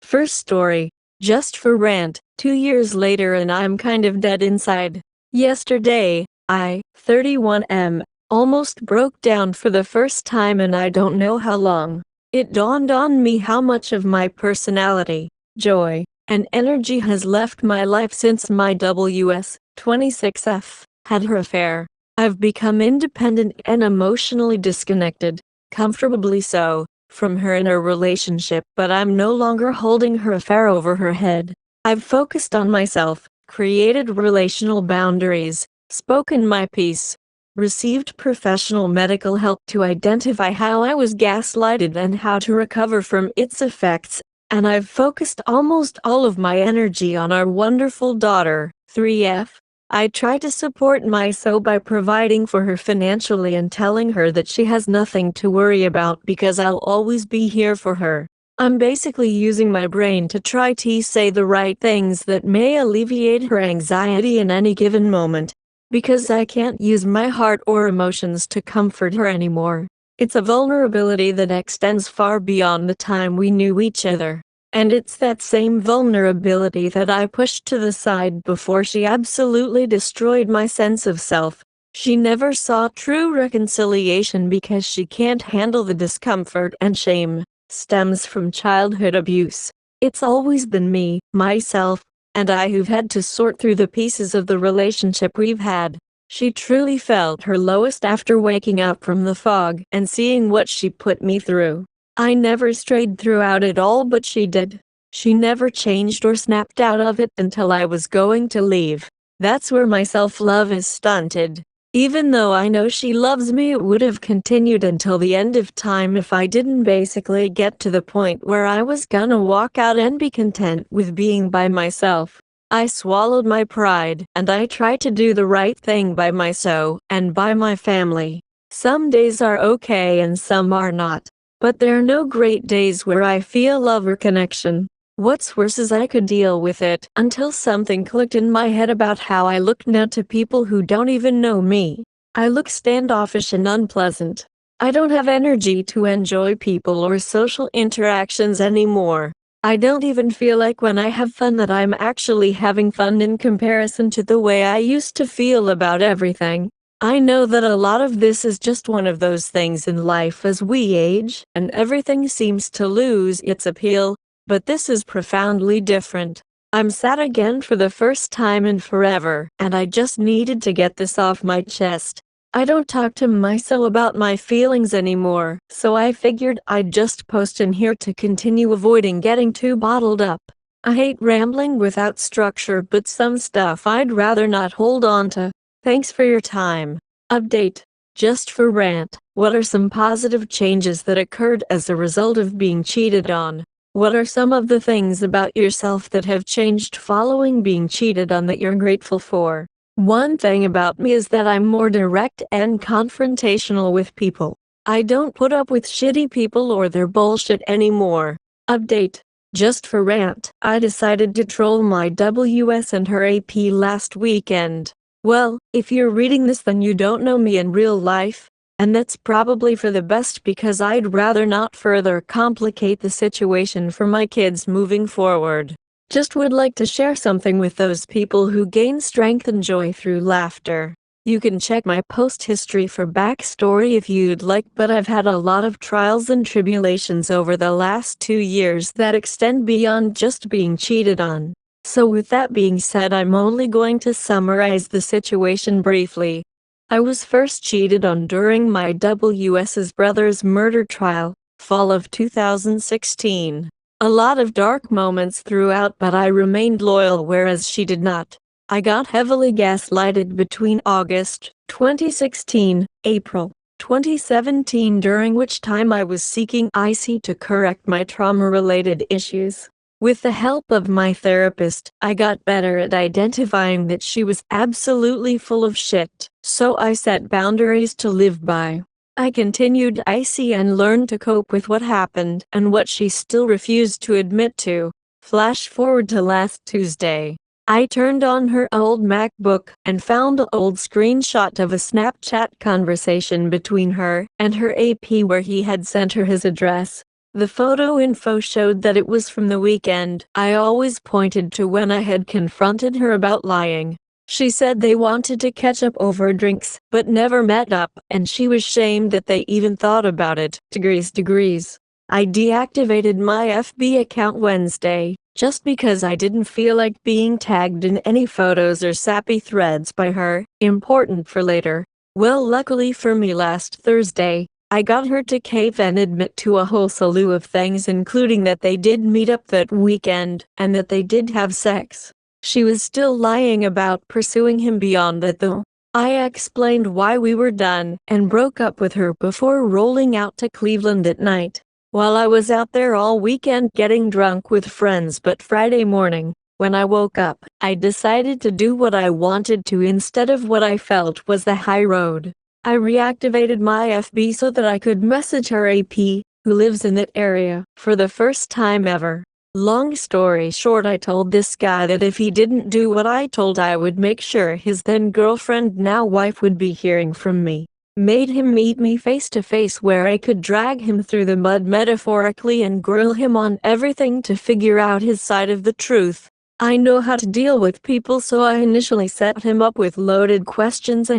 First story. Just for rant. 2 years later and I'm kind of dead inside. Yesterday, I, 31M, almost broke down for the first time and I don't know how long. It dawned on me how much of my personality, joy, and energy has left my life since my WS-26F had her affair. I've become independent and emotionally disconnected, comfortably so, from her in a relationship, but I'm no longer holding her affair over her head. I've focused on myself, created relational boundaries, spoken my piece, received professional medical help to identify how I was gaslighted and how to recover from its effects, and I've focused almost all of my energy on our wonderful daughter, 3F. I try to support my so by providing for her financially and telling her that she has nothing to worry about because I'll always be here for her. I'm basically using my brain to try to say the right things that may alleviate her anxiety in any given moment, because I can't use my heart or emotions to comfort her anymore. It's a vulnerability that extends far beyond the time we knew each other. And it's that same vulnerability that I pushed to the side before she absolutely destroyed my sense of self. She never saw true reconciliation because she can't handle the discomfort and shame stems from childhood abuse. It's always been me, myself, and I who've had to sort through the pieces of the relationship we've had. She truly felt her lowest after waking up from the fog and seeing what she put me through. I never strayed throughout it all, but she did. She never changed or snapped out of it until I was going to leave. That's where my self-love is stunted. Even though I know she loves me, it would have continued until the end of time if I didn't basically get to the point where I was gonna walk out and be content with being by myself. I swallowed my pride, and I try to do the right thing by myself and by my family. Some days are okay and some are not. But there are no great days where I feel love or connection. What's worse is I could deal with it until something clicked in my head about how I look now to people who don't even know me. I look standoffish and unpleasant. I don't have energy to enjoy people or social interactions anymore. I don't even feel like when I have fun that I'm actually having fun in comparison to the way I used to feel about everything. I know that a lot of this is just one of those things in life as we age, and everything seems to lose its appeal, but this is profoundly different. I'm sad again for the first time in forever, and I just needed to get this off my chest. I don't talk to myself about my feelings anymore, so I figured I'd just post in here to continue avoiding getting too bottled up. I hate rambling without structure, but some stuff I'd rather not hold on to. Thanks for your time. Update. Just for rant. What are some positive changes that occurred as a result of being cheated on? What are some of the things about yourself that have changed following being cheated on that you're grateful for? One thing about me is that I'm more direct and confrontational with people. I don't put up with shitty people or their bullshit anymore. Update. Just for rant. I decided to troll my WS and her AP last weekend. Well, if you're reading this then you don't know me in real life, and that's probably for the best because I'd rather not further complicate the situation for my kids moving forward. Just would like to share something with those people who gain strength and joy through laughter. You can check my post history for backstory if you'd like, but I've had a lot of trials and tribulations over the last 2 years that extend beyond just being cheated on. So with that being said, I'm only going to summarize the situation briefly. I was first cheated on during my WS's brother's murder trial, fall of 2016. A lot of dark moments throughout, but I remained loyal whereas she did not. I got heavily gaslighted between August 2016, April 2017, during which time I was seeking IC to correct my trauma-related issues. With the help of my therapist, I got better at identifying that she was absolutely full of shit, so I set boundaries to live by. I continued IC and learned to cope with what happened and what she still refused to admit to. Flash forward to last Tuesday. I turned on her old MacBook and found an old screenshot of a Snapchat conversation between her and her AP where he had sent her his address. The photo info showed that it was from the weekend. I always pointed to when I had confronted her about lying. She said they wanted to catch up over drinks, but never met up, and she was shamed that they even thought about it. Degrees. I deactivated my FB account Wednesday, just because I didn't feel like being tagged in any photos or sappy threads by her. Important for later. Well, luckily for me, last Thursday, I got her to cave and admit to a whole slew of things, including that they did meet up that weekend, and that they did have sex. She was still lying about pursuing him beyond that though. I explained why we were done, and broke up with her before rolling out to Cleveland at night. While I was out there all weekend getting drunk with friends, but Friday morning, when I woke up, I decided to do what I wanted to instead of what I felt was the high road. I reactivated my FB so that I could message her AP, who lives in that area, for the first time ever. Long story short, I told this guy that if he didn't do what I told, I would make sure his then girlfriend, now wife, would be hearing from me. Made him meet me face to face where I could drag him through the mud metaphorically and grill him on everything to figure out his side of the truth. I know how to deal with people, so I initially set him up with loaded questions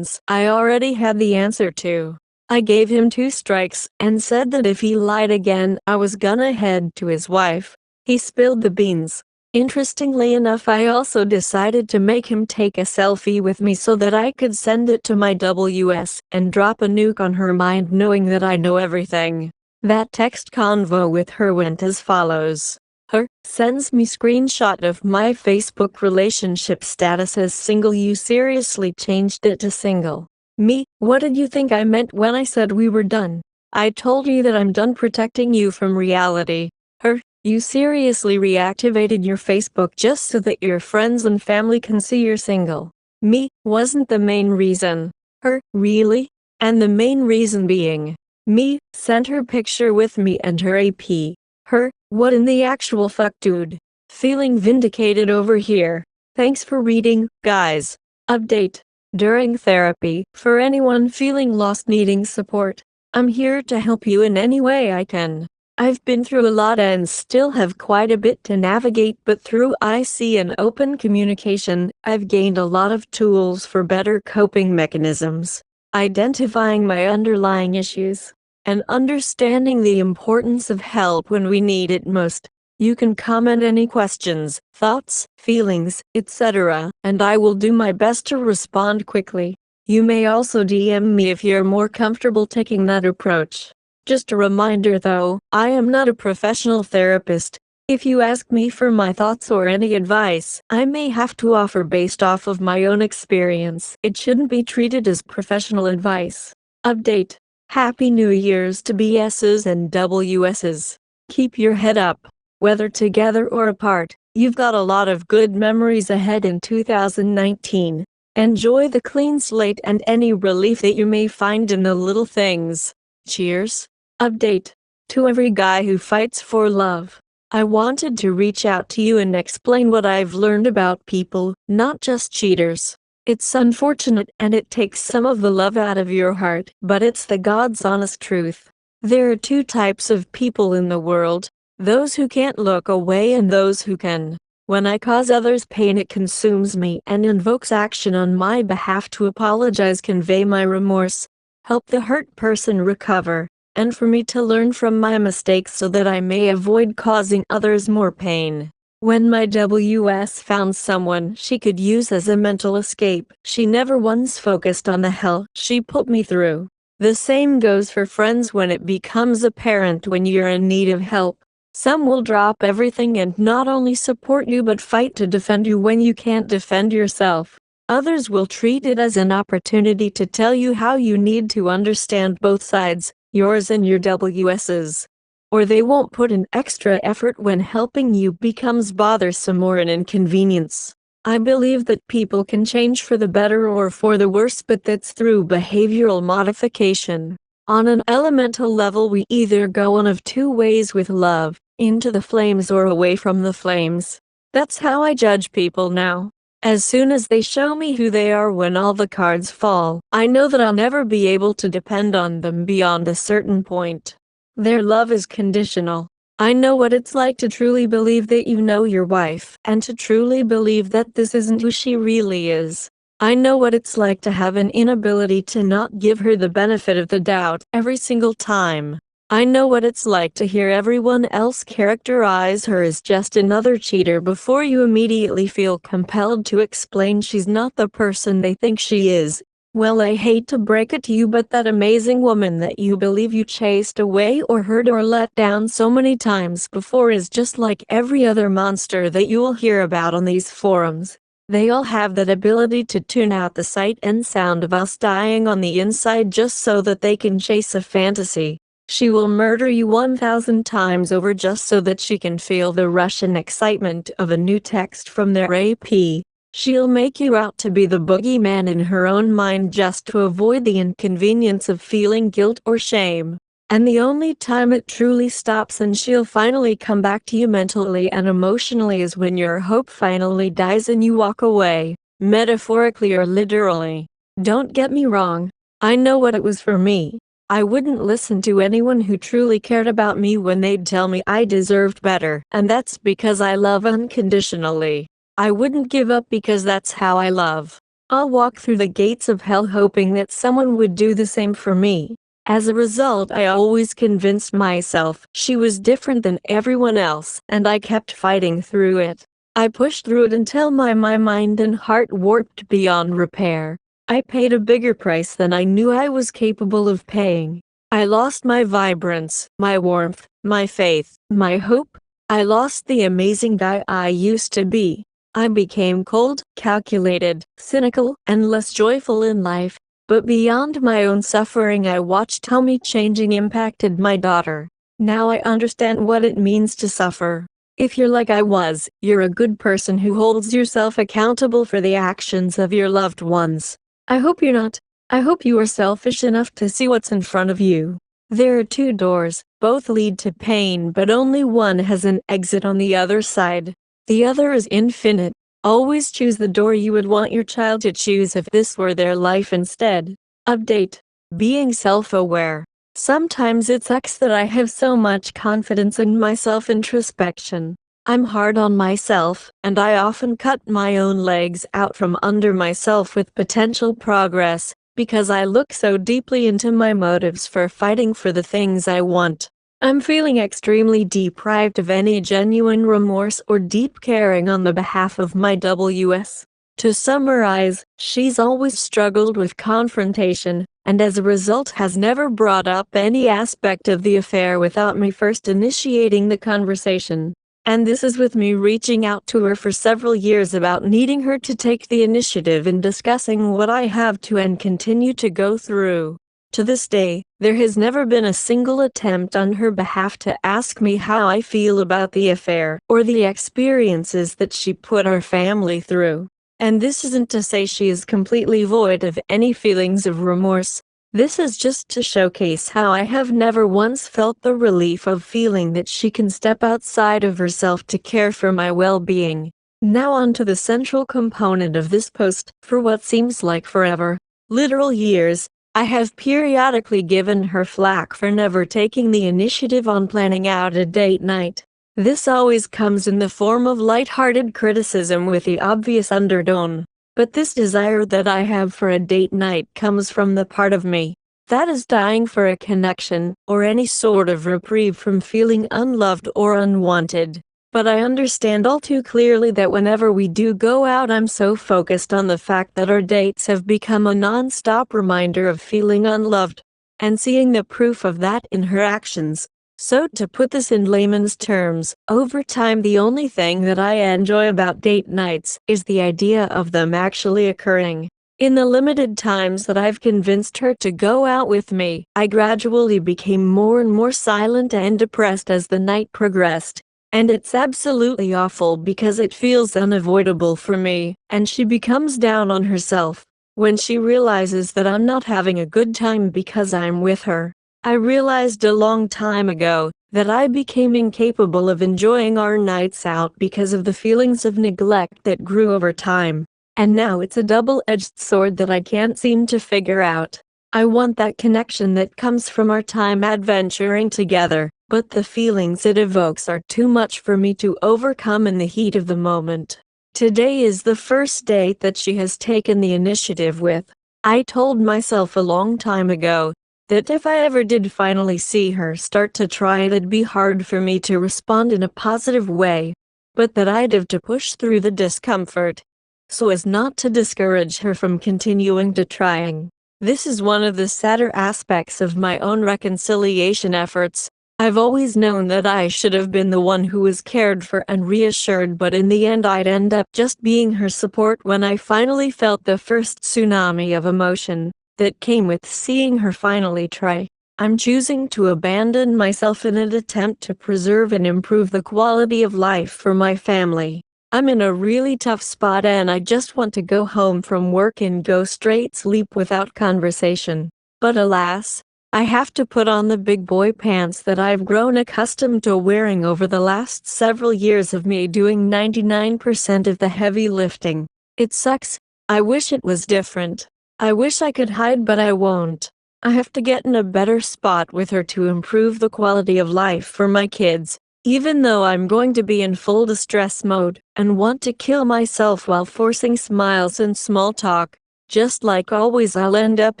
I already had the answer to. I gave him 2 strikes and said that if he lied again, I was gonna head to his wife. He spilled the beans. Interestingly enough, I also decided to make him take a selfie with me so that I could send it to my WS and drop a nuke on her mind, knowing that I know everything. That text convo with her went as follows. Her sends me screenshot of my Facebook relationship status as single. You seriously changed it to single. Me, what did you think I meant when I said we were done? I told you that I'm done protecting you from reality. Her, you seriously reactivated your Facebook just so that your friends and family can see you're single. Me, wasn't the main reason. Her, really? And the main reason being, me, sent her picture with me and her AP. Her, what in the actual fuck, dude? Feeling vindicated over here. Thanks for reading, guys. Update. During therapy, for anyone feeling lost needing support, I'm here to help you in any way I can. I've been through a lot and still have quite a bit to navigate, but through IC and open communication, I've gained a lot of tools for better coping mechanisms, identifying my underlying issues, and understanding the importance of help when we need it most. You can comment any questions, thoughts, feelings, etc., and I will do my best to respond quickly. You may also DM me if you're more comfortable taking that approach. Just a reminder though, I am not a professional therapist. If you ask me for my thoughts or any advice, I may have to offer based off of my own experience. It shouldn't be treated as professional advice. Update. Happy New Year's to BS's and WS's. Keep your head up. Whether together or apart, you've got a lot of good memories ahead in 2019. Enjoy the clean slate and any relief that you may find in the little things. Cheers. Update. To every guy who fights for love, I wanted to reach out to you and explain what I've learned about people, not just cheaters. It's unfortunate and it takes some of the love out of your heart, but it's the God's honest truth. There are 2 types of people in the world. Those who can't look away and those who can. When I cause others pain, it consumes me and invokes action on my behalf to apologize, convey my remorse, help the hurt person recover, and for me to learn from my mistakes so that I may avoid causing others more pain. When my WS found someone she could use as a mental escape, she never once focused on the hell she put me through. The same goes for friends when it becomes apparent when you're in need of help. Some will drop everything and not only support you but fight to defend you when you can't defend yourself. Others will treat it as an opportunity to tell you how you need to understand both sides, yours and your WS's. Or they won't put in extra effort when helping you becomes bothersome or an inconvenience. I believe that people can change for the better or for the worse, but that's through behavioral modification. On an elemental level, we either go one of 2 ways with love, into the flames or away from the flames. That's how I judge people now. As soon as they show me who they are when all the cards fall, I know that I'll never be able to depend on them beyond a certain point. Their love is conditional. I know what it's like to truly believe that you know your wife and to truly believe that this isn't who she really is. I know what it's like to have an inability to not give her the benefit of the doubt every single time. I know what it's like to hear everyone else characterize her as just another cheater before you immediately feel compelled to explain she's not the person they think she is. Well, I hate to break it to you, but that amazing woman that you believe you chased away or hurt or let down so many times before is just like every other monster that you'll hear about on these forums. They all have that ability to tune out the sight and sound of us dying on the inside just so that they can chase a fantasy. She will murder you 1,000 times over just so that she can feel the rush and excitement of a new text from their AP. She'll make you out to be the boogeyman in her own mind just to avoid the inconvenience of feeling guilt or shame. And the only time it truly stops and she'll finally come back to you mentally and emotionally is when your hope finally dies and you walk away, metaphorically or literally. Don't get me wrong. I know what it was for me. I wouldn't listen to anyone who truly cared about me when they'd tell me I deserved better, and that's because I love unconditionally. I wouldn't give up because that's how I love. I'll walk through the gates of hell hoping that someone would do the same for me. As a result, I always convinced myself she was different than everyone else, and I kept fighting through it. I pushed through it until my mind and heart warped beyond repair. I paid a bigger price than I knew I was capable of paying. I lost my vibrance, my warmth, my faith, my hope. I lost the amazing guy I used to be. I became cold, calculated, cynical, and less joyful in life. But beyond my own suffering, I watched how me changing impacted my daughter. Now I understand what it means to suffer. If you're like I was, you're a good person who holds yourself accountable for the actions of your loved ones. I hope you're not. I hope you are selfish enough to see what's in front of you. There are two doors, both lead to pain, but only one has an exit on the other side. The other is infinite. Always choose the door you would want your child to choose if this were their life instead. Update. Being self-aware. Sometimes it sucks that I have so much confidence in my self-introspection. I'm hard on myself, and I often cut my own legs out from under myself with potential progress, because I look so deeply into my motives for fighting for the things I want. I'm feeling extremely deprived of any genuine remorse or deep caring on the behalf of my WS. To summarize, she's always struggled with confrontation, and as a result has never brought up any aspect of the affair without me first initiating the conversation. And this is with me reaching out to her for several years about needing her to take the initiative in discussing what I have to and continue to go through. To this day, there has never been a single attempt on her behalf to ask me how I feel about the affair or the experiences that she put our family through. And this isn't to say she is completely void of any feelings of remorse. This is just to showcase how I have never once felt the relief of feeling that she can step outside of herself to care for my well-being. Now on to the central component of this post. For what seems like forever, literal years, I have periodically given her flack for never taking the initiative on planning out a date night. This always comes in the form of light-hearted criticism with the obvious undertone. But this desire that I have for a date night comes from the part of me that is dying for a connection, or any sort of reprieve from feeling unloved or unwanted. But I understand all too clearly that whenever we do go out, I'm so focused on the fact that our dates have become a non-stop reminder of feeling unloved, and seeing the proof of that in her actions. So to put this in layman's terms, over time the only thing that I enjoy about date nights is the idea of them actually occurring. In the limited times that I've convinced her to go out with me, I gradually became more and more silent and depressed as the night progressed. And it's absolutely awful because it feels unavoidable for me, and she becomes down on herself when she realizes that I'm not having a good time because I'm with her. I realized a long time ago that I became incapable of enjoying our nights out because of the feelings of neglect that grew over time. And now it's a double-edged sword that I can't seem to figure out. I want that connection that comes from our time adventuring together, but the feelings it evokes are too much for me to overcome in the heat of the moment. Today is the first date that she has taken the initiative with. I told myself a long time ago that if I ever did finally see her start to try, it'd be hard for me to respond in a positive way, but that I'd have to push through the discomfort so as not to discourage her from continuing to trying. This is one of the sadder aspects of my own reconciliation efforts. I've always known that I should have been the one who was cared for and reassured, but in the end I'd end up just being her support when I finally felt the first tsunami of emotion that came with seeing her finally try. I'm choosing to abandon myself in an attempt to preserve and improve the quality of life for my family. I'm in a really tough spot and I just want to go home from work and go straight sleep without conversation. But alas, I have to put on the big boy pants that I've grown accustomed to wearing over the last several years of me doing 99% of the heavy lifting. It sucks. I wish it was different. I wish I could hide, but I won't. I have to get in a better spot with her to improve the quality of life for my kids. Even though I'm going to be in full distress mode and want to kill myself while forcing smiles and small talk, just like always I'll end up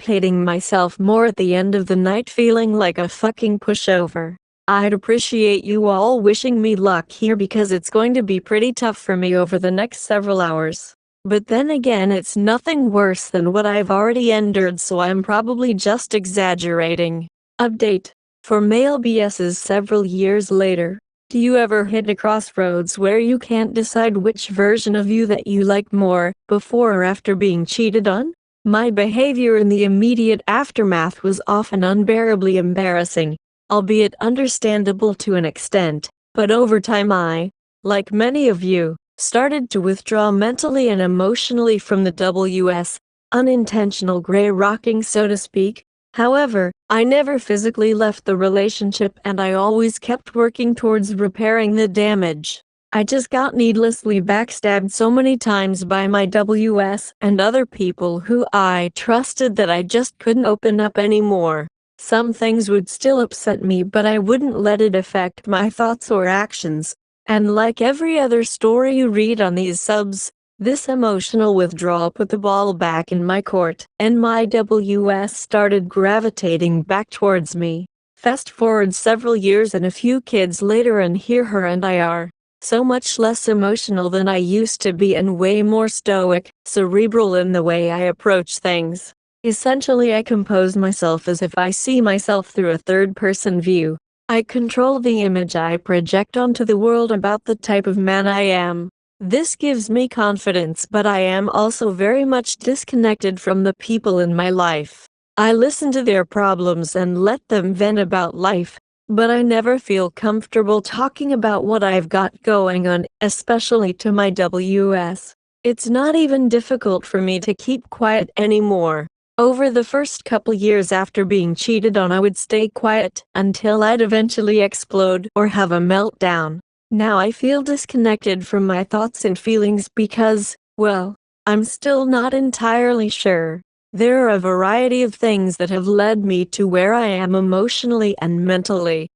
hating myself more at the end of the night, feeling like a fucking pushover. I'd appreciate you all wishing me luck here because it's going to be pretty tough for me over the next several hours. But then again, it's nothing worse than what I've already endured, so I'm probably just exaggerating. Update. For male BS's several years later. Do you ever hit a crossroads where you can't decide which version of you that you like more, before or after being cheated on? My behavior in the immediate aftermath was often unbearably embarrassing, albeit understandable to an extent, but over time I, like many of you, started to withdraw mentally and emotionally from the WS, unintentional gray rocking, so to speak. However, I never physically left the relationship and I always kept working towards repairing the damage. I just got needlessly backstabbed so many times by my WS and other people who I trusted that I just couldn't open up anymore. Some things would still upset me, but I wouldn't let it affect my thoughts or actions. And like every other story you read on these subs, this emotional withdrawal put the ball back in my court, and my WS started gravitating back towards me. Fast forward several years and a few kids later, and here her and I are so much less emotional than I used to be and way more stoic, cerebral in the way I approach things. Essentially, I compose myself as if I see myself through a third-person view. I control the image I project onto the world about the type of man I am. This gives me confidence, but I am also very much disconnected from the people in my life. I listen to their problems and let them vent about life, but I never feel comfortable talking about what I've got going on, especially to my WS. It's not even difficult for me to keep quiet anymore. Over the first couple years after being cheated on, I would stay quiet until I'd eventually explode or have a meltdown. Now I feel disconnected from my thoughts and feelings because, well, I'm still not entirely sure. There are a variety of things that have led me to where I am emotionally and mentally.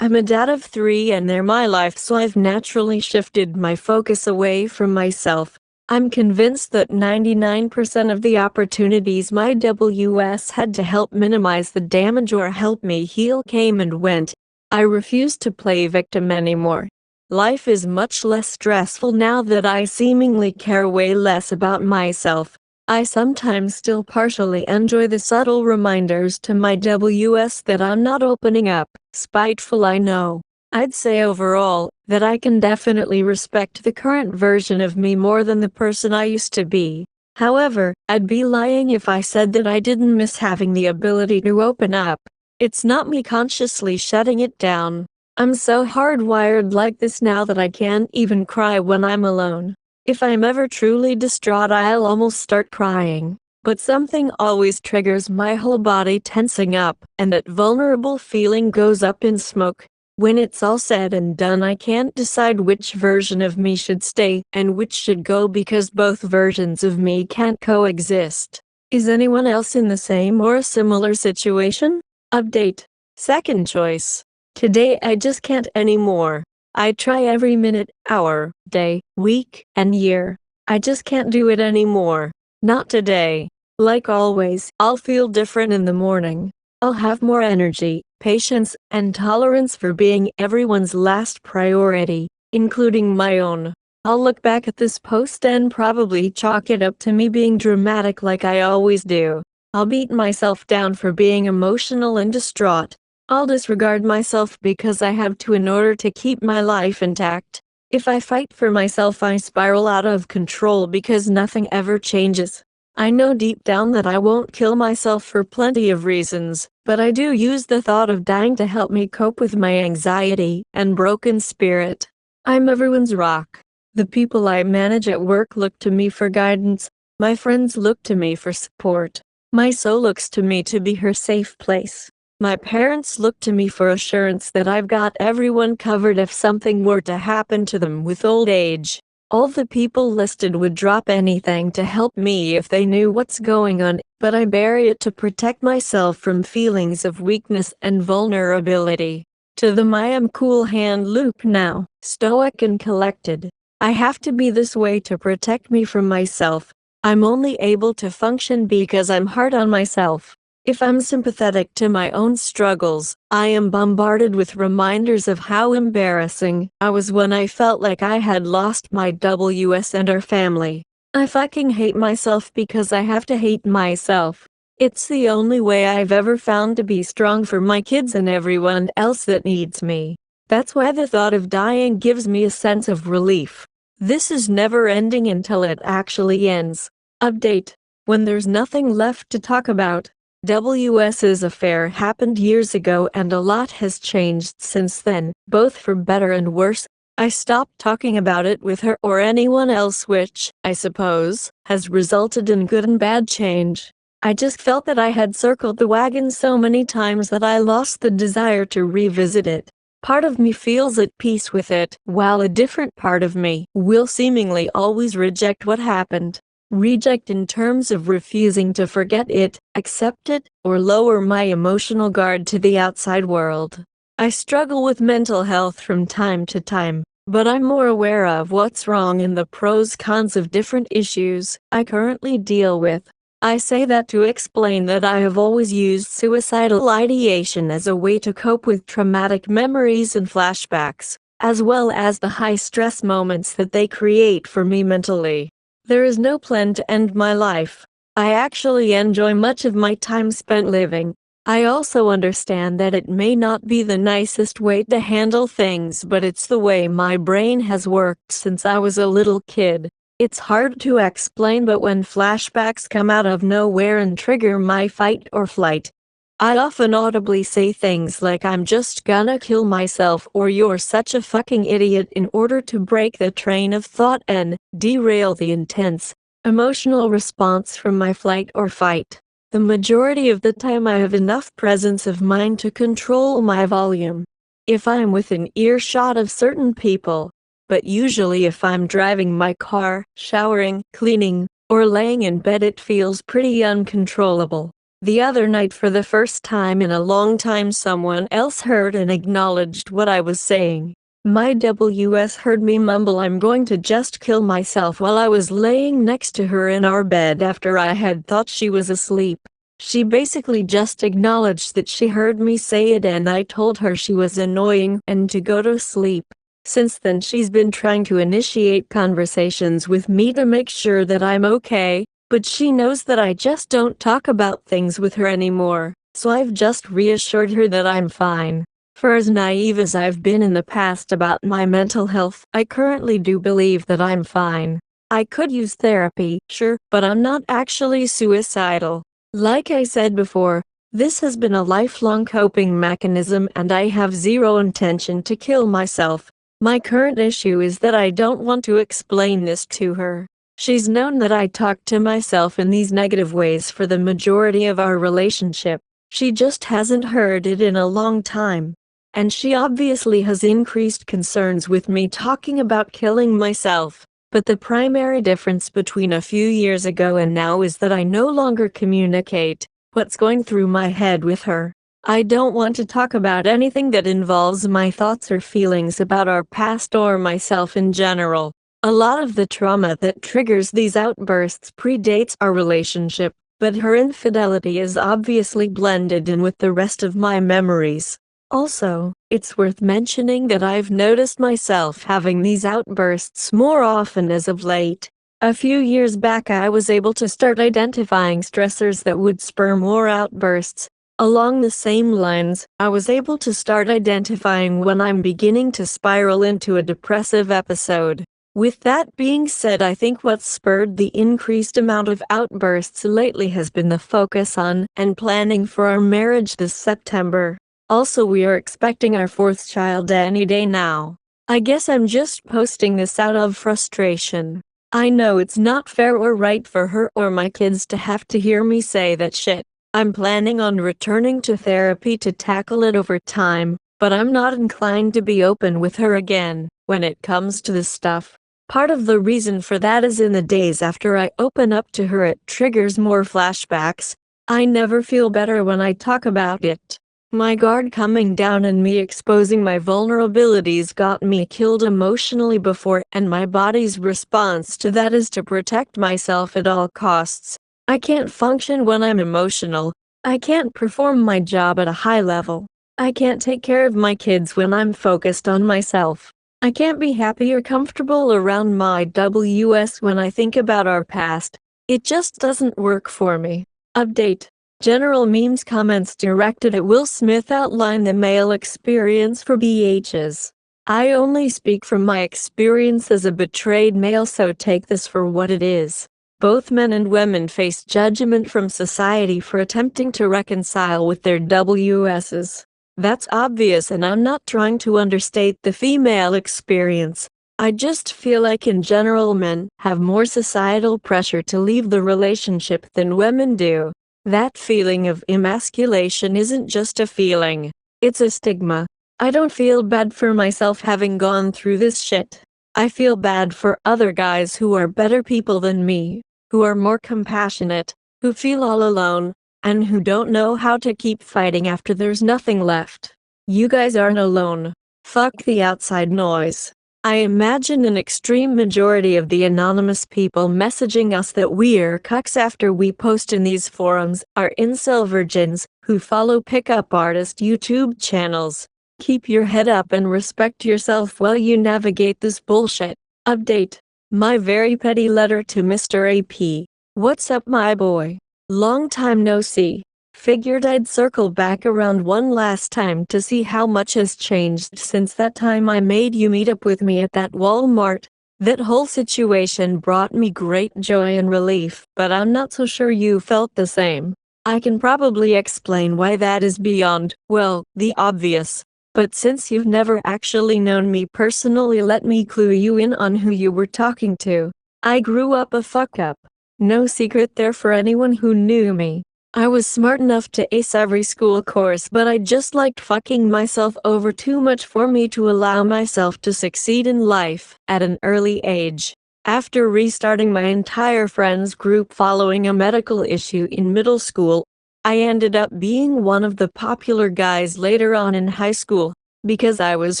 I'm a dad of 3 and they're my life, so I've naturally shifted my focus away from myself. I'm convinced that 99% of the opportunities my WS had to help minimize the damage or help me heal came and went. I refuse to play victim anymore. Life is much less stressful now that I seemingly care way less about myself. I sometimes still partially enjoy the subtle reminders to my WS that I'm not opening up. Spiteful, I know. I'd say overall that I can definitely respect the current version of me more than the person I used to be. However, I'd be lying if I said that I didn't miss having the ability to open up. It's not me consciously shutting it down. I'm so hardwired like this now that I can't even cry when I'm alone. If I'm ever truly distraught, I'll almost start crying. But something always triggers my whole body tensing up, and that vulnerable feeling goes up in smoke. When it's all said and done, I can't decide which version of me should stay and which should go because both versions of me can't coexist. Is anyone else in the same or a similar situation? Update. Second choice. Today I just can't anymore. I try every minute, hour, day, week, and year. I just can't do it anymore. Not today. Like always, I'll feel different in the morning. I'll have more energy, patience, and tolerance for being everyone's last priority, including my own. I'll look back at this post and probably chalk it up to me being dramatic like I always do. I'll beat myself down for being emotional and distraught. I'll disregard myself because I have to in order to keep my life intact. If I fight for myself, I spiral out of control because nothing ever changes. I know deep down that I won't kill myself for plenty of reasons, but I do use the thought of dying to help me cope with my anxiety and broken spirit. I'm everyone's rock. The people I manage at work look to me for guidance. My friends look to me for support. My soul looks to me to be her safe place. My parents look to me for assurance that I've got everyone covered if something were to happen to them with old age. All the people listed would drop anything to help me if they knew what's going on, but I bury it to protect myself from feelings of weakness and vulnerability. To them I am cool hand Luke now, stoic and collected. I have to be this way to protect me from myself. I'm only able to function because I'm hard on myself. If I'm sympathetic to my own struggles, I am bombarded with reminders of how embarrassing I was when I felt like I had lost my WS and our family. I fucking hate myself because I have to hate myself. It's the only way I've ever found to be strong for my kids and everyone else that needs me. That's why the thought of dying gives me a sense of relief. This is never ending until it actually ends. Update. When there's nothing left to talk about. WS's affair happened years ago and a lot has changed since then, both for better and worse. I stopped talking about it with her or anyone else, which, I suppose, has resulted in good and bad change. I just felt that I had circled the wagon so many times that I lost the desire to revisit it. Part of me feels at peace with it, while a different part of me will seemingly always reject what happened. Reject in terms of refusing to forget it, accept it, or lower my emotional guard to the outside world. I struggle with mental health from time to time, but I'm more aware of what's wrong and the pros cons of different issues I currently deal with. I say that to explain that I have always used suicidal ideation as a way to cope with traumatic memories and flashbacks, as well as the high-stress moments that they create for me mentally. There is no plan to end my life. I actually enjoy much of my time spent living. I also understand that it may not be the nicest way to handle things, but it's the way my brain has worked since I was a little kid. It's hard to explain, but when flashbacks come out of nowhere and trigger my fight or flight, I often audibly say things like I'm just gonna kill myself or you're such a fucking idiot in order to break the train of thought and derail the intense emotional response from my flight or fight. The majority of the time I have enough presence of mind to control my volume. If I'm within earshot of certain people, but usually if I'm driving my car, showering, cleaning, or laying in bed, it feels pretty uncontrollable. The other night, for the first time in a long time, someone else heard and acknowledged what I was saying. My WS heard me mumble I'm going to just kill myself while I was laying next to her in our bed after I had thought she was asleep. She basically just acknowledged that she heard me say it and I told her she was annoying and to go to sleep. Since then she's been trying to initiate conversations with me to make sure that I'm okay, but she knows that I just don't talk about things with her anymore, so I've just reassured her that I'm fine. For as naive as I've been in the past about my mental health, I currently do believe that I'm fine. I could use therapy, sure, but I'm not actually suicidal. Like I said before, this has been a lifelong coping mechanism and I have zero intention to kill myself. My current issue is that I don't want to explain this to her. She's known that I talk to myself in these negative ways for the majority of our relationship. She just hasn't heard it in a long time. And she obviously has increased concerns with me talking about killing myself. But the primary difference between a few years ago and now is that I no longer communicate what's going through my head with her. I don't want to talk about anything that involves my thoughts or feelings about our past or myself in general. A lot of the trauma that triggers these outbursts predates our relationship, but her infidelity is obviously blended in with the rest of my memories. Also, it's worth mentioning that I've noticed myself having these outbursts more often as of late. A few years back I was able to start identifying stressors that would spur more outbursts. Along the same lines, I was able to start identifying when I'm beginning to spiral into a depressive episode. With that being said, I think what spurred the increased amount of outbursts lately has been the focus on and planning for our marriage this September. Also, we are expecting our fourth child any day now. I guess I'm just posting this out of frustration. I know it's not fair or right for her or my kids to have to hear me say that shit. I'm planning on returning to therapy to tackle it over time, but I'm not inclined to be open with her again when it comes to this stuff. Part of the reason for that is in the days after I open up to her it triggers more flashbacks. I never feel better when I talk about it. My guard coming down and me exposing my vulnerabilities got me killed emotionally before, and my body's response to that is to protect myself at all costs. I can't function when I'm emotional. I can't perform my job at a high level. I can't take care of my kids when I'm focused on myself. I can't be happy or comfortable around my WS when I think about our past. It just doesn't work for me. Update. General memes comments directed at Will Smith outline the male experience for BHs. I only speak from my experience as a betrayed male, so take this for what it is. Both men and women face judgment from society for attempting to reconcile with their WSs. That's obvious, and I'm not trying to understate the female experience. I just feel like in general men have more societal pressure to leave the relationship than women do. That feeling of emasculation isn't just a feeling, it's a stigma. I don't feel bad for myself having gone through this shit. I feel bad for other guys who are better people than me, who are more compassionate, who feel all alone, and who don't know how to keep fighting after there's nothing left. You guys aren't alone. Fuck the outside noise. I imagine an extreme majority of the anonymous people messaging us that we're cucks after we post in these forums are incel virgins who follow pickup artist YouTube channels. Keep your head up and respect yourself while you navigate this bullshit. Update. My very petty letter to Mr. AP. What's up, my boy? Long time no see. Figured I'd circle back around one last time to see how much has changed since that time I made you meet up with me at that Walmart. That whole situation brought me great joy and relief, but I'm not so sure you felt the same. I can probably explain why that is beyond, well, the obvious. But since you've never actually known me personally, let me clue you in on who you were talking to. I grew up a fuck up. No secret there for anyone who knew me. I was smart enough to ace every school course, but I just liked fucking myself over too much for me to allow myself to succeed in life at an early age. After restarting my entire friends group following a medical issue in middle school, I ended up being one of the popular guys later on in high school, because I was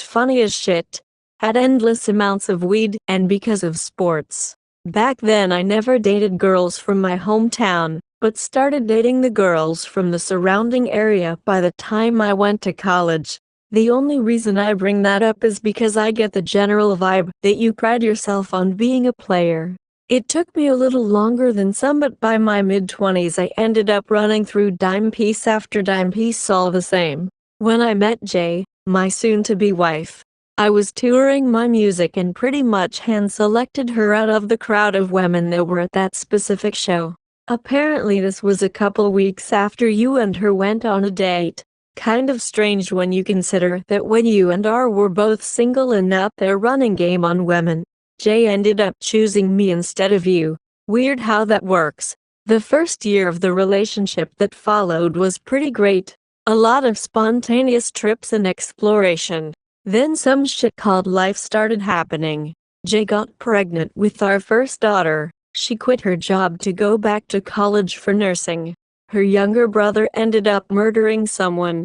funny as shit, had endless amounts of weed, and because of sports. Back then I never dated girls from my hometown, but started dating the girls from the surrounding area by the time I went to college. The only reason I bring that up is because I get the general vibe that you pride yourself on being a player. It took me a little longer than some, but by my mid-20s I ended up running through dime piece after dime piece all the same. When I met Jay, my soon-to-be wife, I was touring my music and pretty much hand-selected her out of the crowd of women that were at that specific show. Apparently this was a couple weeks after you and her went on a date. Kind of strange when you consider that when you and R were both single and out there running game on women, Jay ended up choosing me instead of you. Weird how that works. The first year of the relationship that followed was pretty great. A lot of spontaneous trips and exploration. Then some shit called life started happening. Jay got pregnant with our first daughter. She quit her job to go back to college for nursing. Her younger brother ended up murdering someone,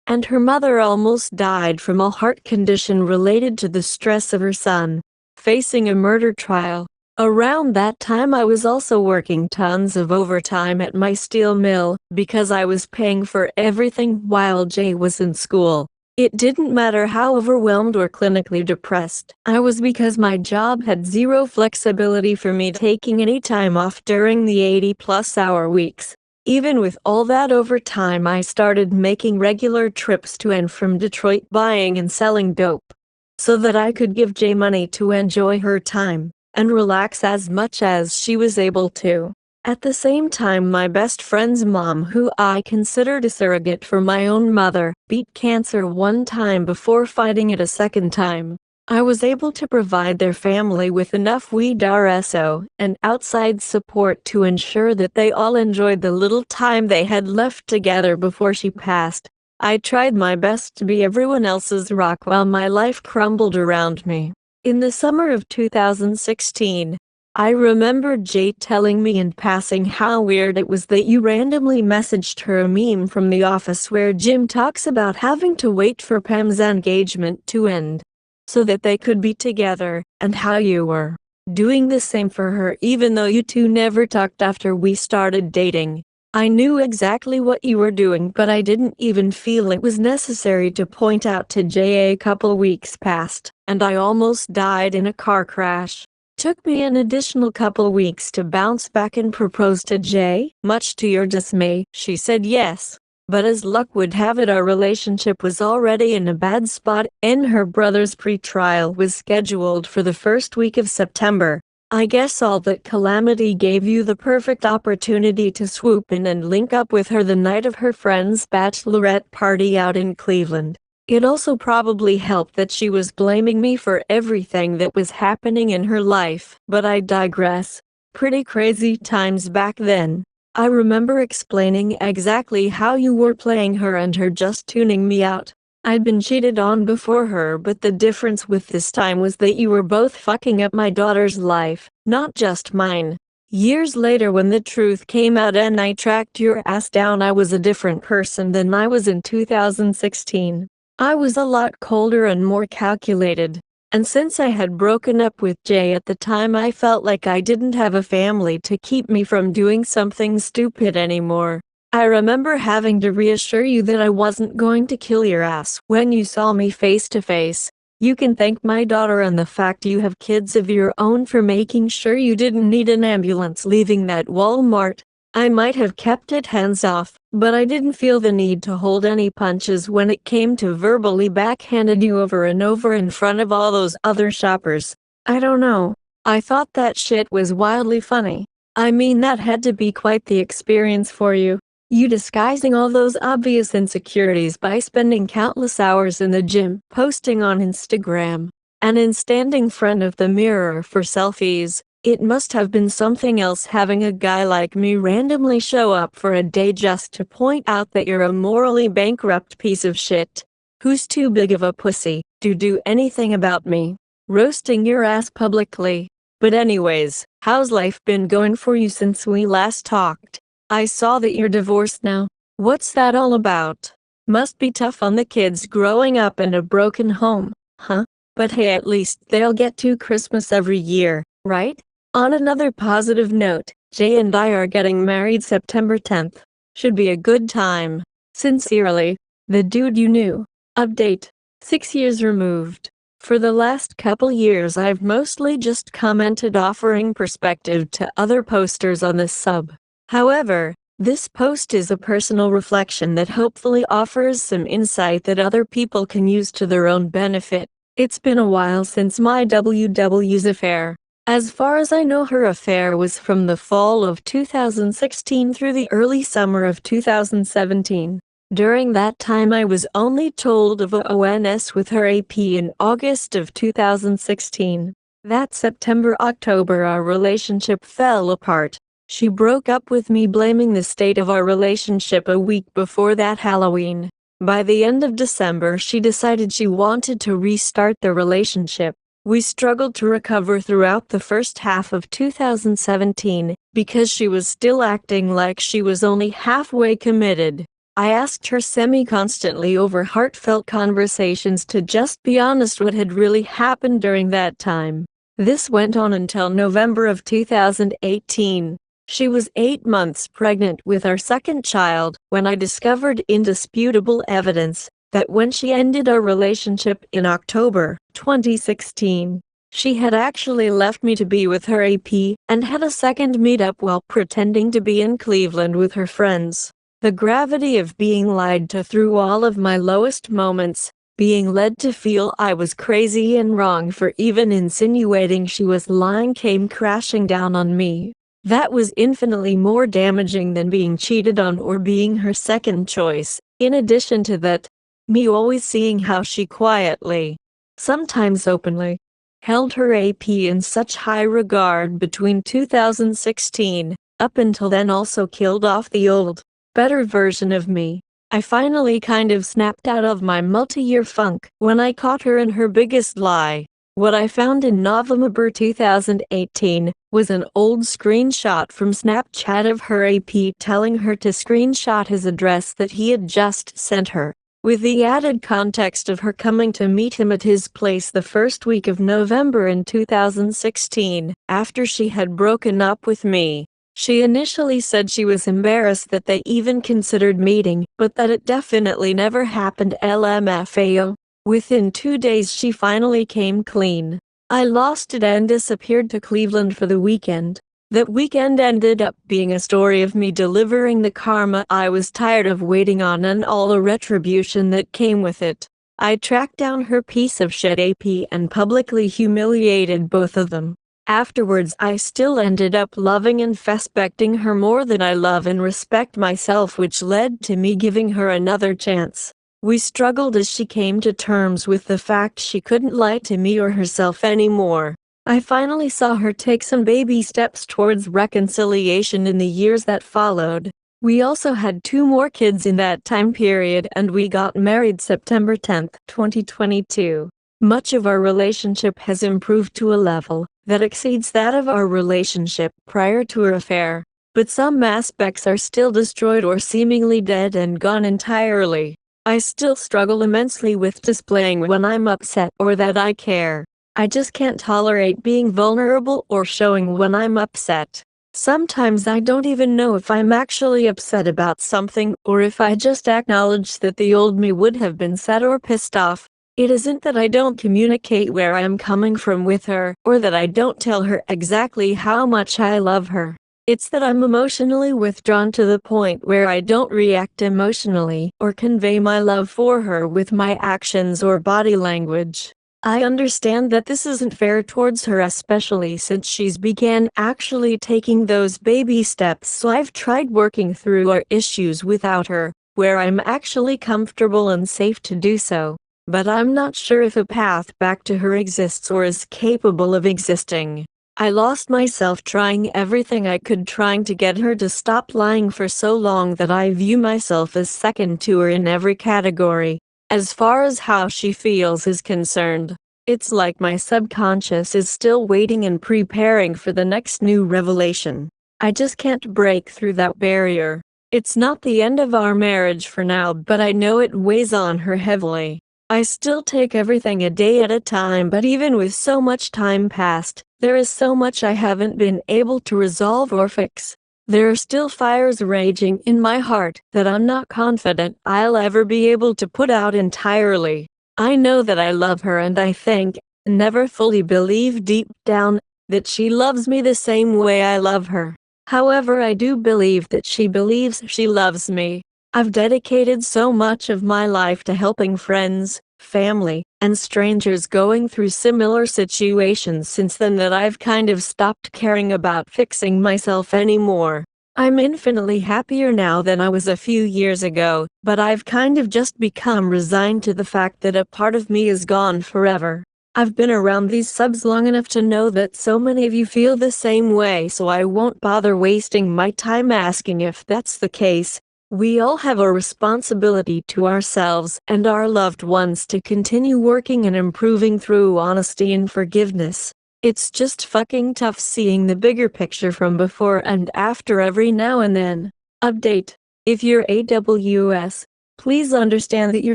and her mother almost died from a heart condition related to the stress of her son facing a murder trial. Around that time I was also working tons of overtime at my steel mill because I was paying for everything while Jay was in school. It didn't matter how overwhelmed or clinically depressed I was because my job had zero flexibility for me taking any time off during the 80-plus hour weeks. Even with all that overtime, I started making regular trips to and from Detroit buying and selling dope, so that I could give Jay money to enjoy her time and relax as much as she was able to. At the same time, my best friend's mom, who I considered a surrogate for my own mother, beat cancer one time before fighting it a second time. I was able to provide their family with enough weed RSO and outside support to ensure that they all enjoyed the little time they had left together before she passed. I tried my best to be everyone else's rock while my life crumbled around me. In the summer of 2016, I remember Jay telling me in passing how weird it was that you randomly messaged her a meme from The Office where Jim talks about having to wait for Pam's engagement to end so that they could be together, and how you were doing the same for her even though you two never talked after we started dating. I knew exactly what you were doing, but I didn't even feel it was necessary to point out to Jay. A couple weeks passed, and I almost died in a car crash. Took me an additional couple weeks to bounce back and propose to Jay. Much to your dismay, she said yes. But as luck would have it, our relationship was already in a bad spot, and her brother's pre-trial was scheduled for the first week of September. I guess all that calamity gave you the perfect opportunity to swoop in and link up with her the night of her friend's bachelorette party out in Cleveland. It also probably helped that she was blaming me for everything that was happening in her life, but I digress. Pretty crazy times back then. I remember explaining exactly how you were playing her and her just tuning me out. I'd been cheated on before her, but the difference with this time was that you were both fucking up my daughter's life, not just mine. Years later, when the truth came out and I tracked your ass down, I was a different person than I was in 2016. I was a lot colder and more calculated. And since I had broken up with Jay at the time, I felt like I didn't have a family to keep me from doing something stupid anymore. I remember having to reassure you that I wasn't going to kill your ass when you saw me face to face. You can thank my daughter and the fact you have kids of your own for making sure you didn't need an ambulance leaving that Walmart. I might have kept it hands off, but I didn't feel the need to hold any punches when it came to verbally backhanding you over and over in front of all those other shoppers. I don't know. I thought that shit was wildly funny. I mean, that had to be quite the experience for you. You disguising all those obvious insecurities by spending countless hours in the gym, posting on Instagram, and in standing front of the mirror for selfies. It must have been something else having a guy like me randomly show up for a day just to point out that you're a morally bankrupt piece of shit who's too big of a pussy to do anything about me. Roasting your ass publicly. But anyways, how's life been going for you since we last talked? I saw that you're divorced now. What's that all about? Must be tough on the kids growing up in a broken home, huh? But hey, at least they'll get to Christmas every year, right? On another positive note, Jay and I are getting married September 10th. Should be a good time. Sincerely, the dude you knew. Update. 6 years removed. For the last couple years I've mostly just commented offering perspective to other posters on this sub. However, this post is a personal reflection that hopefully offers some insight that other people can use to their own benefit. It's been a while since my WW's affair. As far as I know, her affair was from the fall of 2016 through the early summer of 2017. During that time I was only told of a ONS with her AP in August of 2016. That September-October our relationship fell apart. She broke up with me, blaming the state of our relationship a week before that Halloween. By the end of December she decided she wanted to restart the relationship. We struggled to recover throughout the first half of 2017 because she was still acting like she was only halfway committed. I asked her semi-constantly over heartfelt conversations to just be honest what had really happened during that time. This went on until November of 2018. She was 8 months pregnant with our second child when I discovered indisputable evidence that when she ended our relationship in October 2016, she had actually left me to be with her AP and had a second meetup while pretending to be in Cleveland with her friends. The gravity of being lied to through all of my lowest moments, being led to feel I was crazy and wrong for even insinuating she was lying, came crashing down on me. That was infinitely more damaging than being cheated on or being her second choice. In addition to that, me always seeing how she quietly, sometimes openly, held her AP in such high regard between 2016, up until then, also killed off the old, better version of me. I finally kind of snapped out of my multi-year funk when I caught her in her biggest lie. What I found in November 2018 was an old screenshot from Snapchat of her AP telling her to screenshot his address that he had just sent her, with the added context of her coming to meet him at his place the first week of November in 2016, after she had broken up with me. She initially said she was embarrassed that they even considered meeting, but that it definitely never happened. LMFAO. Within 2 days she finally came clean. I lost it and disappeared to Cleveland for the weekend. That weekend ended up being a story of me delivering the karma I was tired of waiting on and all the retribution that came with it. I tracked down her piece of shit AP and publicly humiliated both of them. Afterwards, I still ended up loving and respecting her more than I love and respect myself, which led to me giving her another chance. We struggled as she came to terms with the fact she couldn't lie to me or herself anymore. I finally saw her take some baby steps towards reconciliation in the years that followed. We also had 2 more kids in that time period, and we got married September 10, 2022. Much of our relationship has improved to a level that exceeds that of our relationship prior to her affair, but some aspects are still destroyed or seemingly dead and gone entirely. I still struggle immensely with displaying when I'm upset or that I care. I just can't tolerate being vulnerable or showing when I'm upset. Sometimes I don't even know if I'm actually upset about something or if I just acknowledge that the old me would have been sad or pissed off. It isn't that I don't communicate where I am coming from with her, or that I don't tell her exactly how much I love her. It's that I'm emotionally withdrawn to the point where I don't react emotionally or convey my love for her with my actions or body language. I understand that this isn't fair towards her, especially since she's began actually taking those baby steps, so I've tried working through our issues without her, where I'm actually comfortable and safe to do so. But I'm not sure if a path back to her exists or is capable of existing. I lost myself trying everything I could, trying to get her to stop lying for so long that I view myself as second to her in every category. As far as how she feels is concerned, it's like my subconscious is still waiting and preparing for the next new revelation. I just can't break through that barrier. It's not the end of our marriage for now, but I know it weighs on her heavily. I still take everything a day at a time, but even with so much time passed, there is so much I haven't been able to resolve or fix. There are still fires raging in my heart that I'm not confident I'll ever be able to put out entirely. I know that I love her, and I think, never fully believe deep down, that she loves me the same way I love her. However, I do believe that she believes she loves me. I've dedicated so much of my life to helping friends, family, and strangers going through similar situations since then that I've kind of stopped caring about fixing myself anymore. I'm infinitely happier now than I was a few years ago, but I've kind of just become resigned to the fact that a part of me is gone forever. I've been around these subs long enough to know that so many of you feel the same way, so I won't bother wasting my time asking if that's the case. We all have a responsibility to ourselves and our loved ones to continue working and improving through honesty and forgiveness. It's just fucking tough seeing the bigger picture from before and after every now and then. Update. If you're AWS, please understand that you're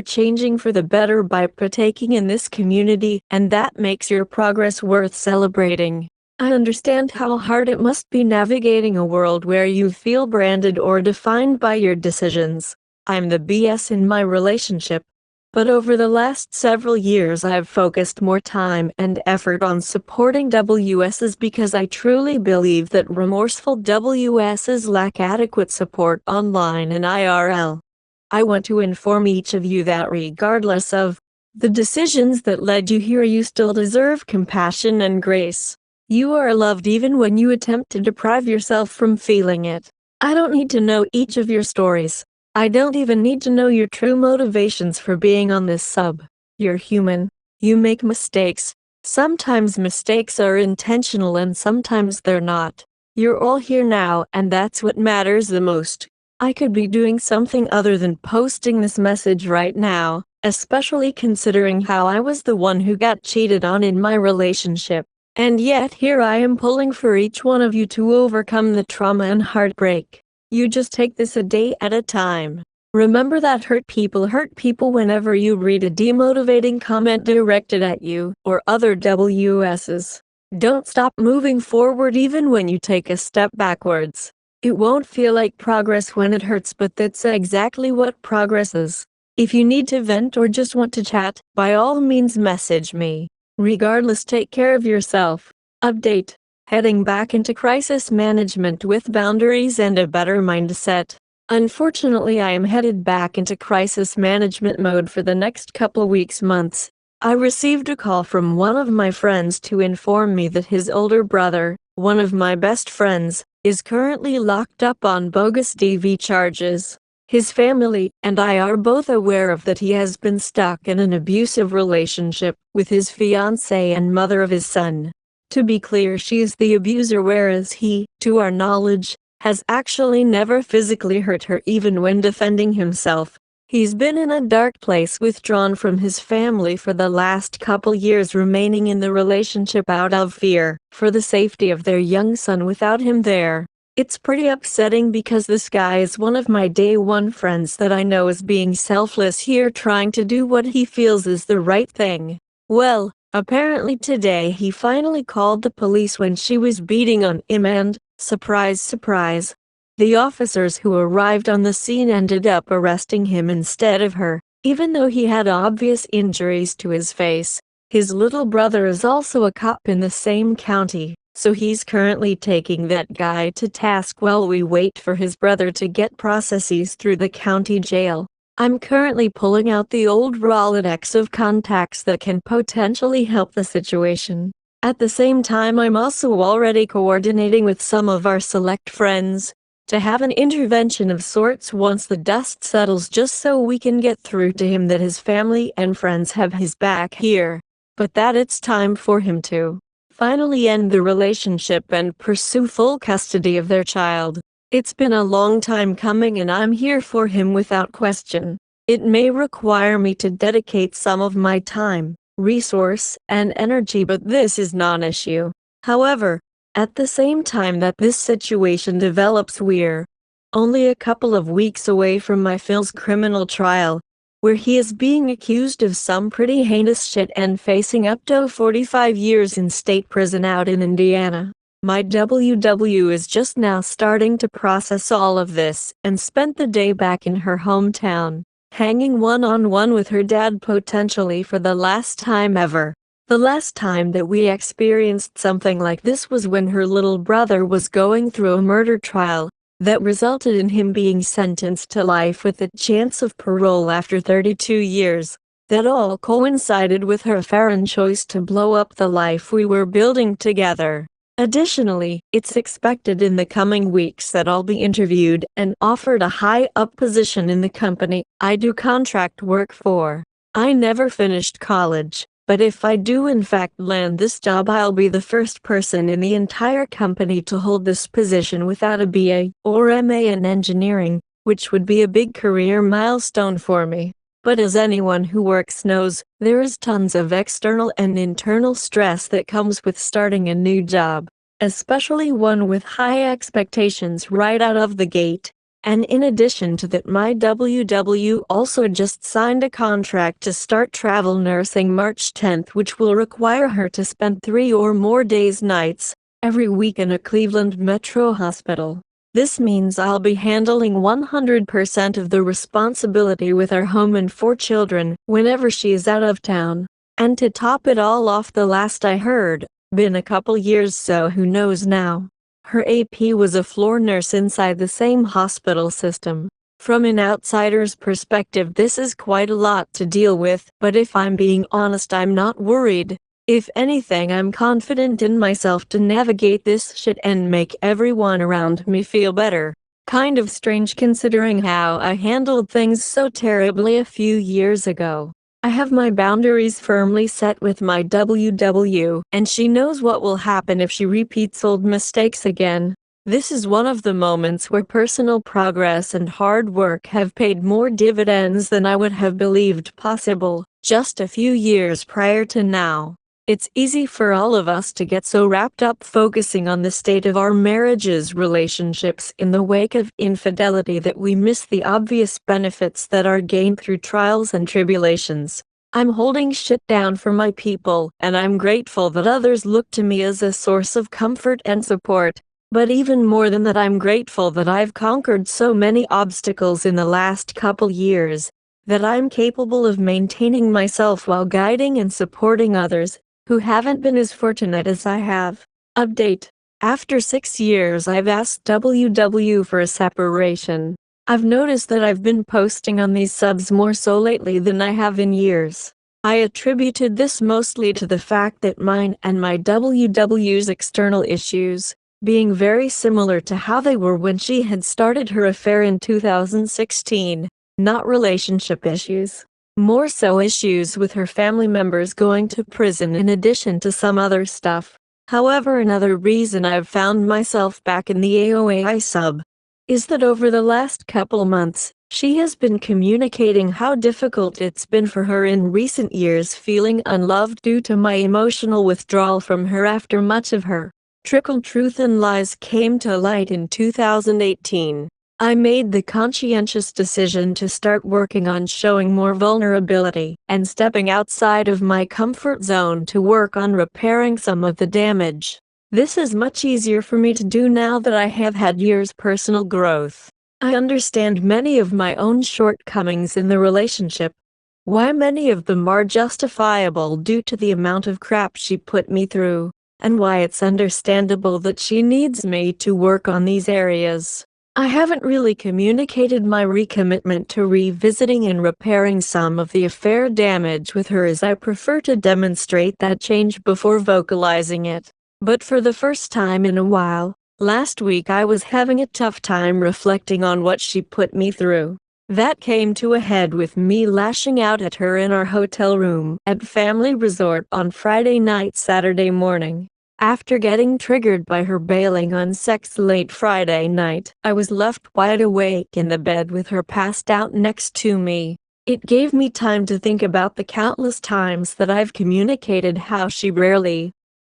changing for the better by partaking in this community, and that makes your progress worth celebrating. I understand how hard it must be navigating a world where you feel branded or defined by your decisions. I'm the BS in my relationship. But over the last several years I've focused more time and effort on supporting WSs because I truly believe that remorseful WSs lack adequate support online and IRL. I want to inform each of you that regardless of the decisions that led you here, you still deserve compassion and grace. You are loved even when you attempt to deprive yourself from feeling it. I don't need to know each of your stories. I don't even need to know your true motivations for being on this sub. You're human. You make mistakes. Sometimes mistakes are intentional and sometimes they're not. You're all here now, and that's what matters the most. I could be doing something other than posting this message right now, especially considering how I was the one who got cheated on in my relationship. And yet here I am pulling for each one of you to overcome the trauma and heartbreak. You just take this a day at a time. Remember that hurt people whenever you read a demotivating comment directed at you or other WSs. Don't stop moving forward even when you take a step backwards. It won't feel like progress when it hurts, but that's exactly what progress is. If you need to vent or just want to chat, by all means message me. Regardless, take care of yourself. Update. Heading back into crisis management with boundaries and a better mindset. Unfortunately, I am headed back into crisis management mode for the next couple weeks, months. I received a call from one of my friends to inform me that his older brother, one of my best friends, is currently locked up on bogus DV charges. His family and I are both aware of that he has been stuck in an abusive relationship with his fiancée and mother of his son. To be clear, she is the abuser, whereas he, to our knowledge, has actually never physically hurt her even when defending himself. He's been in a dark place, withdrawn from his family for the last couple years, remaining in the relationship out of fear for the safety of their young son without him there. It's pretty upsetting because this guy is one of my day one friends that I know is being selfless here, trying to do what he feels is the right thing. Well, apparently today he finally called the police when she was beating on him and, surprise surprise, the officers who arrived on the scene ended up arresting him instead of her, even though he had obvious injuries to his face. His little brother is also a cop in the same county, so he's currently taking that guy to task while we wait for his brother to get processes through the county jail. I'm currently pulling out the old Rolodex of contacts that can potentially help the situation. At the same time, I'm also already coordinating with some of our select friends to have an intervention of sorts once the dust settles, just so we can get through to him that his family and friends have his back here, but that it's time for him to finally end the relationship and pursue full custody of their child. It's been a long time coming and I'm here for him without question. It may require me to dedicate some of my time, resource, and energy, but this is non-issue. However, at the same time that this situation develops, we're only a couple of weeks away from my Phil's criminal trial, where he is being accused of some pretty heinous shit and facing up to 45 years in state prison out in Indiana. My WW is just now starting to process all of this and spent the day back in her hometown, hanging one-on-one with her dad potentially for the last time ever. The last time that we experienced something like this was when her little brother was going through a murder trial that resulted in him being sentenced to life with a chance of parole after 32 years. That all coincided with her affair and choice to blow up the life we were building together. Additionally, it's expected in the coming weeks that I'll be interviewed and offered a high-up position in the company I do contract work for. I never finished college, but if I do in fact land this job, I'll be the first person in the entire company to hold this position without a BA or MA in engineering, which would be a big career milestone for me. But as anyone who works knows, there is tons of external and internal stress that comes with starting a new job, especially one with high expectations right out of the gate. And in addition to that, my WW also just signed a contract to start travel nursing March 10th, which will require her to spend 3 or more days nights every week in a Cleveland Metro hospital. This means I'll be handling 100% of the responsibility with our home and 4 children whenever she is out of town. And to top it all off, the last I heard, been a couple years, so who knows now. Her AP was a floor nurse inside the same hospital system. From an outsider's perspective, this is quite a lot to deal with, but if I'm being honest, I'm not worried. If anything, I'm confident in myself to navigate this shit and make everyone around me feel better. Kind of strange considering how I handled things so terribly a few years ago. I have my boundaries firmly set with my WW, and she knows what will happen if she repeats old mistakes again. This is one of the moments where personal progress and hard work have paid more dividends than I would have believed possible just a few years prior to now. It's easy for all of us to get so wrapped up focusing on the state of our marriages, relationships in the wake of infidelity that we miss the obvious benefits that are gained through trials and tribulations. I'm holding shit down for my people, and I'm grateful that others look to me as a source of comfort and support. But even more than that, I'm grateful that I've conquered so many obstacles in the last couple years, that I'm capable of maintaining myself while guiding and supporting others who haven't been as fortunate as I have. Update. After 6 years, I've asked WW for a separation. I've noticed that I've been posting on these subs more so lately than I have in years. I attributed this mostly to the fact that mine and my WW's external issues, being very similar to how they were when she had started her affair in 2016, not relationship issues. More so issues with her family members going to prison in addition to some other stuff. However, another reason I've found myself back in the AOAI sub is that over the last couple months, she has been communicating how difficult it's been for her in recent years, feeling unloved due to my emotional withdrawal from her after much of her trickled truth and lies came to light in 2018. I made the conscientious decision to start working on showing more vulnerability and stepping outside of my comfort zone to work on repairing some of the damage. This is much easier for me to do now that I have had years personal growth. I understand many of my own shortcomings in the relationship, why many of them are justifiable due to the amount of crap she put me through, and why it's understandable that she needs me to work on these areas. I haven't really communicated my recommitment to revisiting and repairing some of the affair damage with her, as I prefer to demonstrate that change before vocalizing it. But for the first time in a while, last week I was having a tough time reflecting on what she put me through. That came to a head with me lashing out at her in our hotel room at Family Resort on Friday night, Saturday morning. After getting triggered by her bailing on sex late Friday night, I was left wide awake in the bed with her passed out next to me. It gave me time to think about the countless times that I've communicated how she rarely,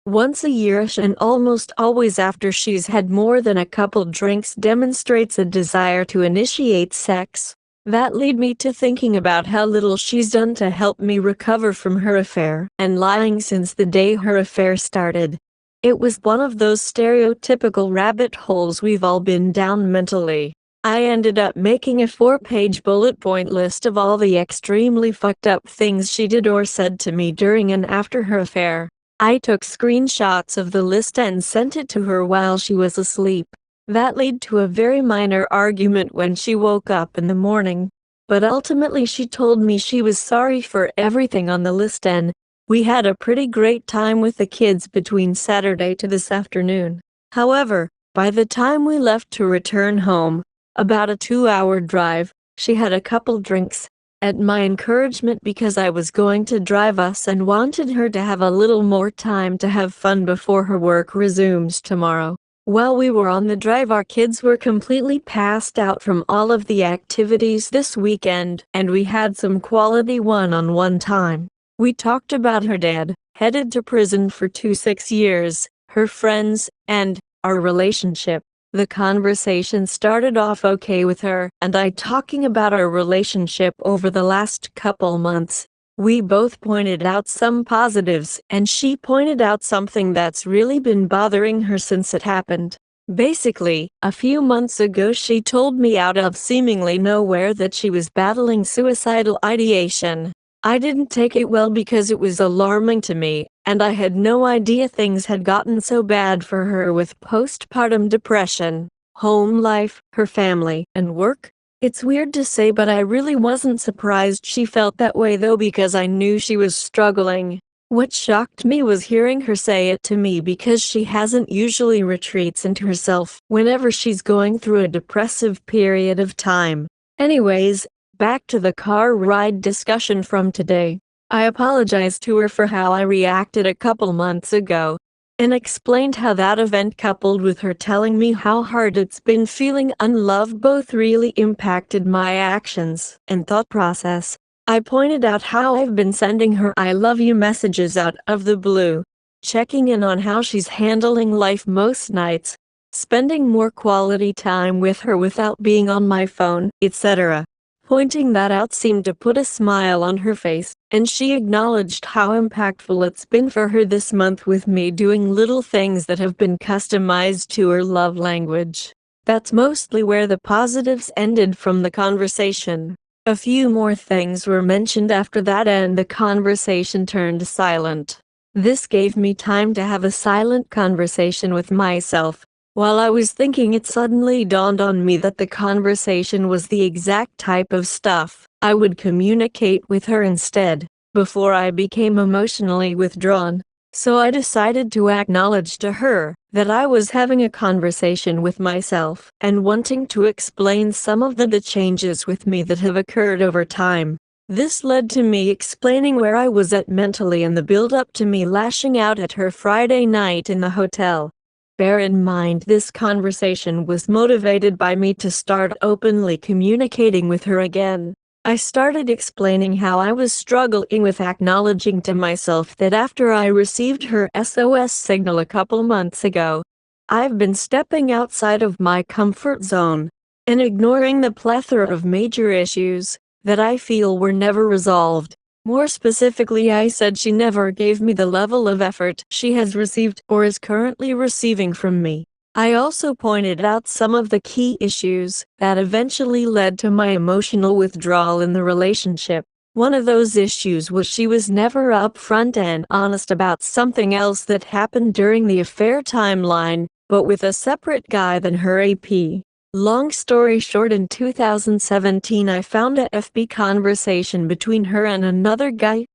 once a year-ish and almost always after she's had more than a couple drinks, demonstrates a desire to initiate sex. That led me to thinking about how little she's done to help me recover from her affair and lying since the day her affair started. It was one of those stereotypical rabbit holes we've all been down mentally. I ended up making a 4-page bullet point list of all the extremely fucked up things she did or said to me during and after her affair. I took screenshots of the list and sent it to her while she was asleep. That led to a very minor argument when she woke up in the morning, but ultimately she told me she was sorry for everything on the list, and we had a pretty great time with the kids between Saturday to this afternoon. However, by the time we left to return home, about a 2-hour drive, she had a couple drinks, at my encouragement because I was going to drive us and wanted her to have a little more time to have fun before her work resumes tomorrow. While we were on the drive, our kids were completely passed out from all of the activities this weekend, and we had some quality one-on-one time. We talked about her dad, headed to prison for 6 years, her friends, and our relationship. The conversation started off okay with her and I talking about our relationship over the last couple months. We both pointed out some positives and she pointed out something that's really been bothering her since it happened. Basically, a few months ago she told me out of seemingly nowhere that she was battling suicidal ideation. I didn't take it well because it was alarming to me, and I had no idea things had gotten so bad for her with postpartum depression, home life, her family, and work. It's weird to say, but I really wasn't surprised she felt that way though, because I knew she was struggling. What shocked me was hearing her say it to me, because she hasn't usually retreats into herself whenever she's going through a depressive period of time. Anyways, back to the car ride discussion from today. I apologized to her for how I reacted a couple months ago, and explained how that event, coupled with her telling me how hard it's been feeling unloved, both really impacted my actions and thought process. I pointed out how I've been sending her "I love you" messages out of the blue, checking in on how she's handling life most nights, spending more quality time with her without being on my phone, etc. Pointing that out seemed to put a smile on her face, and she acknowledged how impactful it's been for her this month with me doing little things that have been customized to her love language. That's mostly where the positives ended from the conversation. A few more things were mentioned after that and the conversation turned silent. This gave me time to have a silent conversation with myself. While I was thinking, it suddenly dawned on me that the conversation was the exact type of stuff I would communicate with her instead, before I became emotionally withdrawn. So I decided to acknowledge to her that I was having a conversation with myself and wanting to explain some of the changes with me that have occurred over time. This led to me explaining where I was at mentally in the build-up to me lashing out at her Friday night in the hotel. Bear in mind, this conversation was motivated by me to start openly communicating with her again. I started explaining how I was struggling with acknowledging to myself that after I received her SOS signal a couple months ago, I've been stepping outside of my comfort zone and ignoring the plethora of major issues that I feel were never resolved. More specifically, I said she never gave me the level of effort she has received or is currently receiving from me. I also pointed out some of the key issues that eventually led to my emotional withdrawal in the relationship. One of those issues was she was never upfront and honest about something else that happened during the affair timeline, but with a separate guy than her AP. Long story short, in 2017 I found a FB conversation between her and another guy.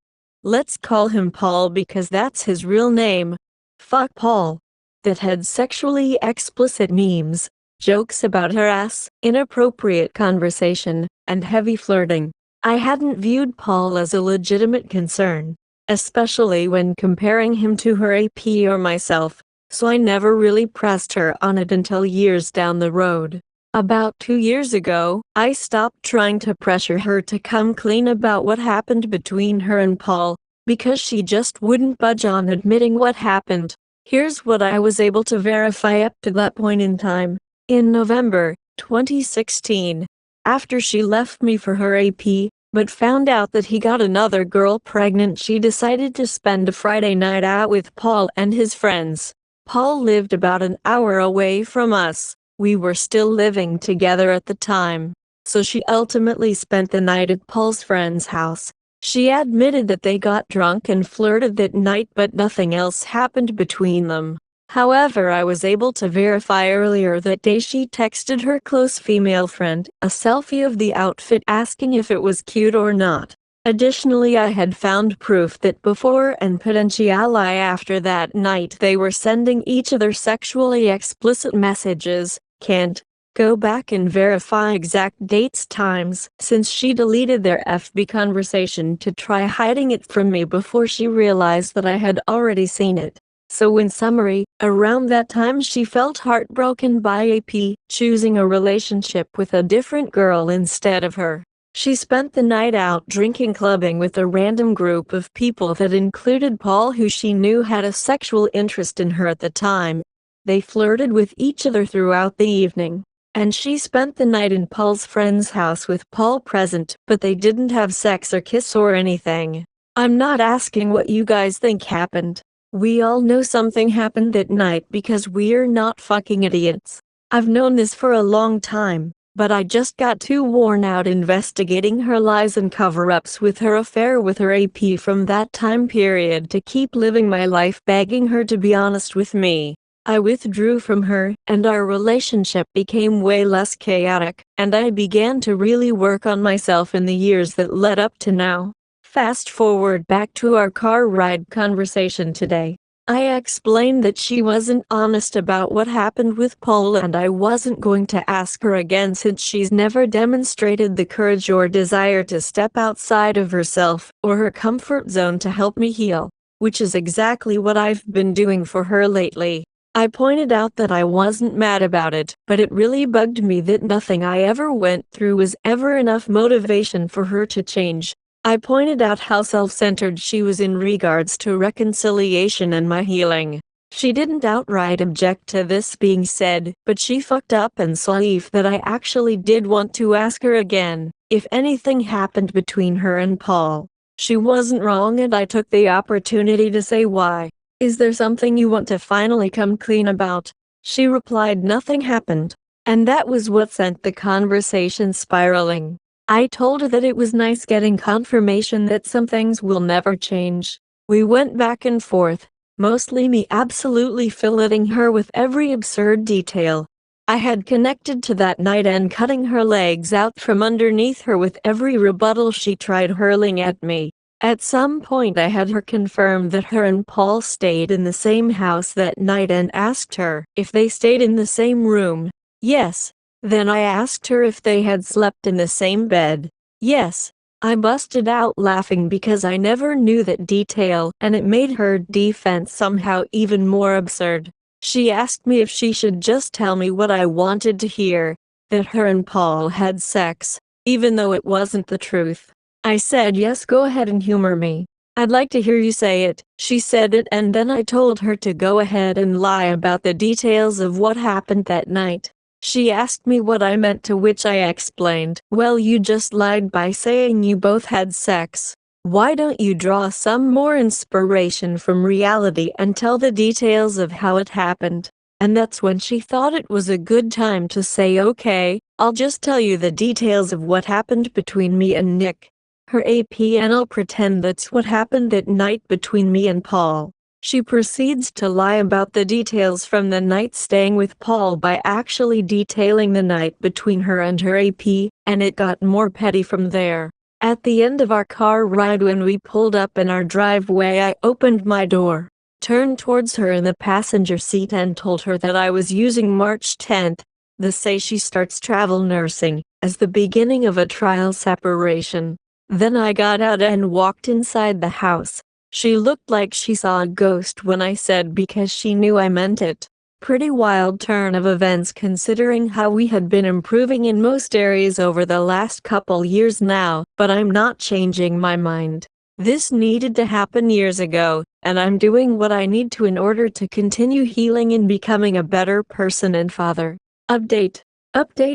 Let's call him Paul because that's his real name. Fuck Paul. That had sexually explicit memes, jokes about her ass, inappropriate conversation, and heavy flirting. I hadn't viewed Paul as a legitimate concern, especially when comparing him to her AP or myself, so I never really pressed her on it until years down the road. About 2 years ago, I stopped trying to pressure her to come clean about what happened between her and Paul, because she just wouldn't budge on admitting what happened. Here's what I was able to verify up to that point in time. In November 2016, after she left me for her AP, but found out that he got another girl pregnant, she decided to spend a Friday night out with Paul and his friends. Paul lived about an hour away from us. We were still living together at the time, so she ultimately spent the night at Paul's friend's house. She admitted that they got drunk and flirted that night, but nothing else happened between them. However, I was able to verify earlier that day she texted her close female friend a selfie of the outfit asking if it was cute or not. Additionally, I had found proof that before and potentially after that night they were sending each other sexually explicit messages. Can't go back and verify exact dates, times, since she deleted their FB conversation to try hiding it from me before she realized that I had already seen it. So in summary, around that time she felt heartbroken by AP choosing a relationship with a different girl instead of her. She spent the night out drinking clubbing with a random group of people that included Paul, who she knew had a sexual interest in her at the time. They flirted with each other throughout the evening, and she spent the night in Paul's friend's house with Paul present, but they didn't have sex or kiss or anything. I'm not asking what you guys think happened. We all know something happened that night because we're not fucking idiots. I've known this for a long time, but I just got too worn out investigating her lies and cover-ups with her affair with her AP from that time period to keep living my life begging her to be honest with me. I withdrew from her, and our relationship became way less chaotic, and I began to really work on myself in the years that led up to now. Fast forward back to our car ride conversation today. I explained that she wasn't honest about what happened with Paul, and I wasn't going to ask her again since she's never demonstrated the courage or desire to step outside of herself or her comfort zone to help me heal, which is exactly what I've been doing for her lately. I pointed out that I wasn't mad about it, but it really bugged me that nothing I ever went through was ever enough motivation for her to change. I pointed out how self-centered she was in regards to reconciliation and my healing. She didn't outright object to this being said, but she fucked up and saw that I actually did want to ask her again if anything happened between her and Paul. She wasn't wrong, and I took the opportunity to say why. Is there something you want to finally come clean about? She replied nothing happened. And that was what sent the conversation spiraling. I told her that it was nice getting confirmation that some things will never change. We went back and forth, mostly me absolutely filleting her with every absurd detail I had connected to that night and cutting her legs out from underneath her with every rebuttal she tried hurling at me. At some point I had her confirm that her and Paul stayed in the same house that night and asked her if they stayed in the same room. Yes. Then I asked her if they had slept in the same bed. Yes. I busted out laughing because I never knew that detail, and it made her defense somehow even more absurd. She asked me if she should just tell me what I wanted to hear, that her and Paul had sex, even though it wasn't the truth. I said yes, go ahead and humor me. I'd like to hear you say it. She said it, and then I told her to go ahead and lie about the details of what happened that night. She asked me what I meant, to which I explained, well, you just lied by saying you both had sex. Why don't you draw some more inspiration from reality and tell the details of how it happened? And that's when she thought it was a good time to say, okay, I'll just tell you the details of what happened between me and Nick. Her AP, and I'll pretend that's what happened that night between me and Paul. She proceeds to lie about the details from the night staying with Paul by actually detailing the night between her and her AP, and it got more petty from there. At the end of our car ride, when we pulled up in our driveway, I opened my door, turned towards her in the passenger seat, and told her that I was using March 10th, the say she starts travel nursing, as the beginning of a trial separation. Then I got out and walked inside the house. She looked like she saw a ghost when I said, because she knew I meant it. Pretty wild turn of events considering how we had been improving in most areas over the last couple years now, but I'm not changing my mind. This needed to happen years ago, and I'm doing what I need to in order to continue healing and becoming a better person and father. Update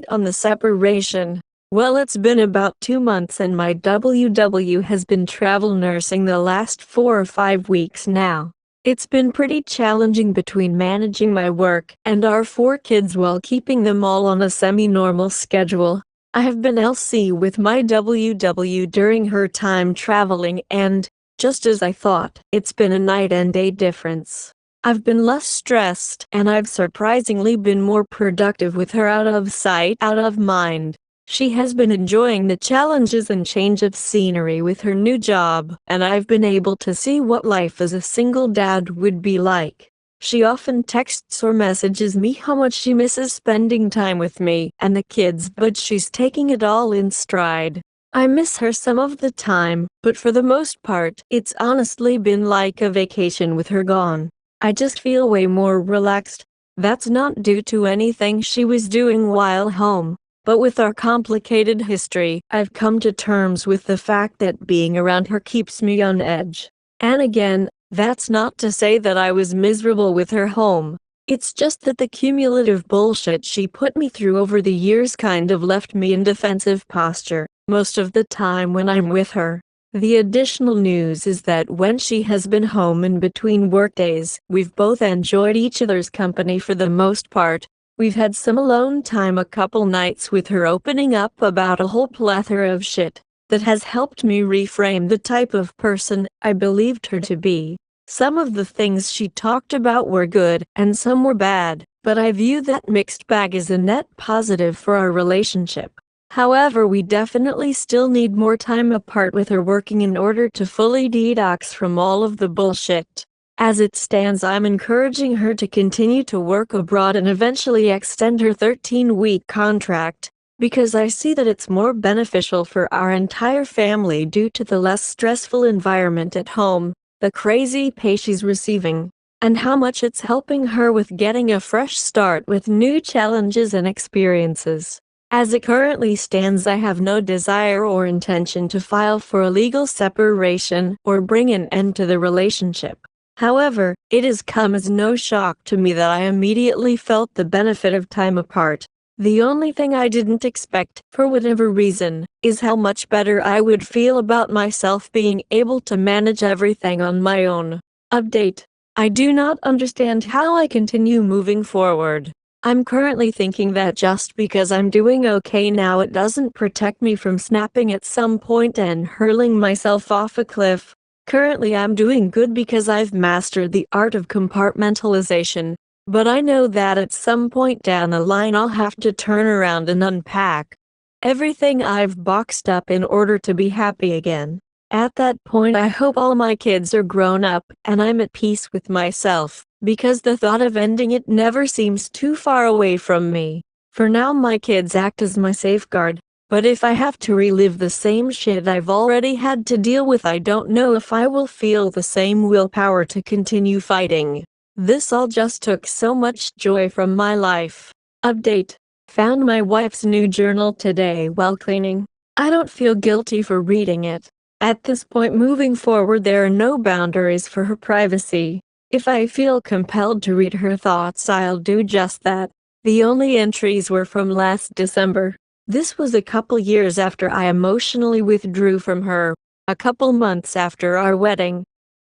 on the separation. Well, it's been about 2 months and my WW has been travel nursing the last 4 or 5 weeks now. It's been pretty challenging between managing my work and our 4 kids while keeping them all on a semi-normal schedule. I have been LC with my WW during her time traveling, and, just as I thought, it's been a night and day difference. I've been less stressed, and I've surprisingly been more productive with her out of sight, out of mind. She has been enjoying the challenges and change of scenery with her new job, and I've been able to see what life as a single dad would be like. She often texts or messages me how much she misses spending time with me and the kids, but she's taking it all in stride. I miss her some of the time, but for the most part, it's honestly been like a vacation with her gone. I just feel way more relaxed. That's not due to anything she was doing while home, but with our complicated history, I've come to terms with the fact that being around her keeps me on edge. And again, that's not to say that I was miserable with her home. It's just that the cumulative bullshit she put me through over the years kind of left me in defensive posture most of the time when I'm with her. The additional news is that when she has been home in between workdays, we've both enjoyed each other's company for the most part. We've had some alone time, a couple nights with her opening up about a whole plethora of shit that has helped me reframe the type of person I believed her to be. Some of the things she talked about were good and some were bad, but I view that mixed bag as a net positive for our relationship. However, we definitely still need more time apart with her working in order to fully detox from all of the bullshit. As it stands, I'm encouraging her to continue to work abroad and eventually extend her 13-week contract, because I see that it's more beneficial for our entire family due to the less stressful environment at home, the crazy pay she's receiving, and how much it's helping her with getting a fresh start with new challenges and experiences. As it currently stands, I have no desire or intention to file for a legal separation or bring an end to the relationship. However, it has come as no shock to me that I immediately felt the benefit of time apart. The only thing I didn't expect, for whatever reason, is how much better I would feel about myself being able to manage everything on my own. Update. I do not understand how I continue moving forward. I'm currently thinking that just because I'm doing okay now, it doesn't protect me from snapping at some point and hurling myself off a cliff. Currently I'm doing good because I've mastered the art of compartmentalization, but I know that at some point down the line I'll have to turn around and unpack everything I've boxed up in order to be happy again. At that point, I hope all my kids are grown up and I'm at peace with myself, because the thought of ending it never seems too far away from me. For now, my kids act as my safeguard, but if I have to relive the same shit I've already had to deal with, I don't know if I will feel the same willpower to continue fighting. This all just took so much joy from my life. Update. Found my wife's new journal today while cleaning. I don't feel guilty for reading it. At this point moving forward, there are no boundaries for her privacy. If I feel compelled to read her thoughts, I'll do just that. The only entries were from last December. This was a couple years after I emotionally withdrew from her, a couple months after our wedding,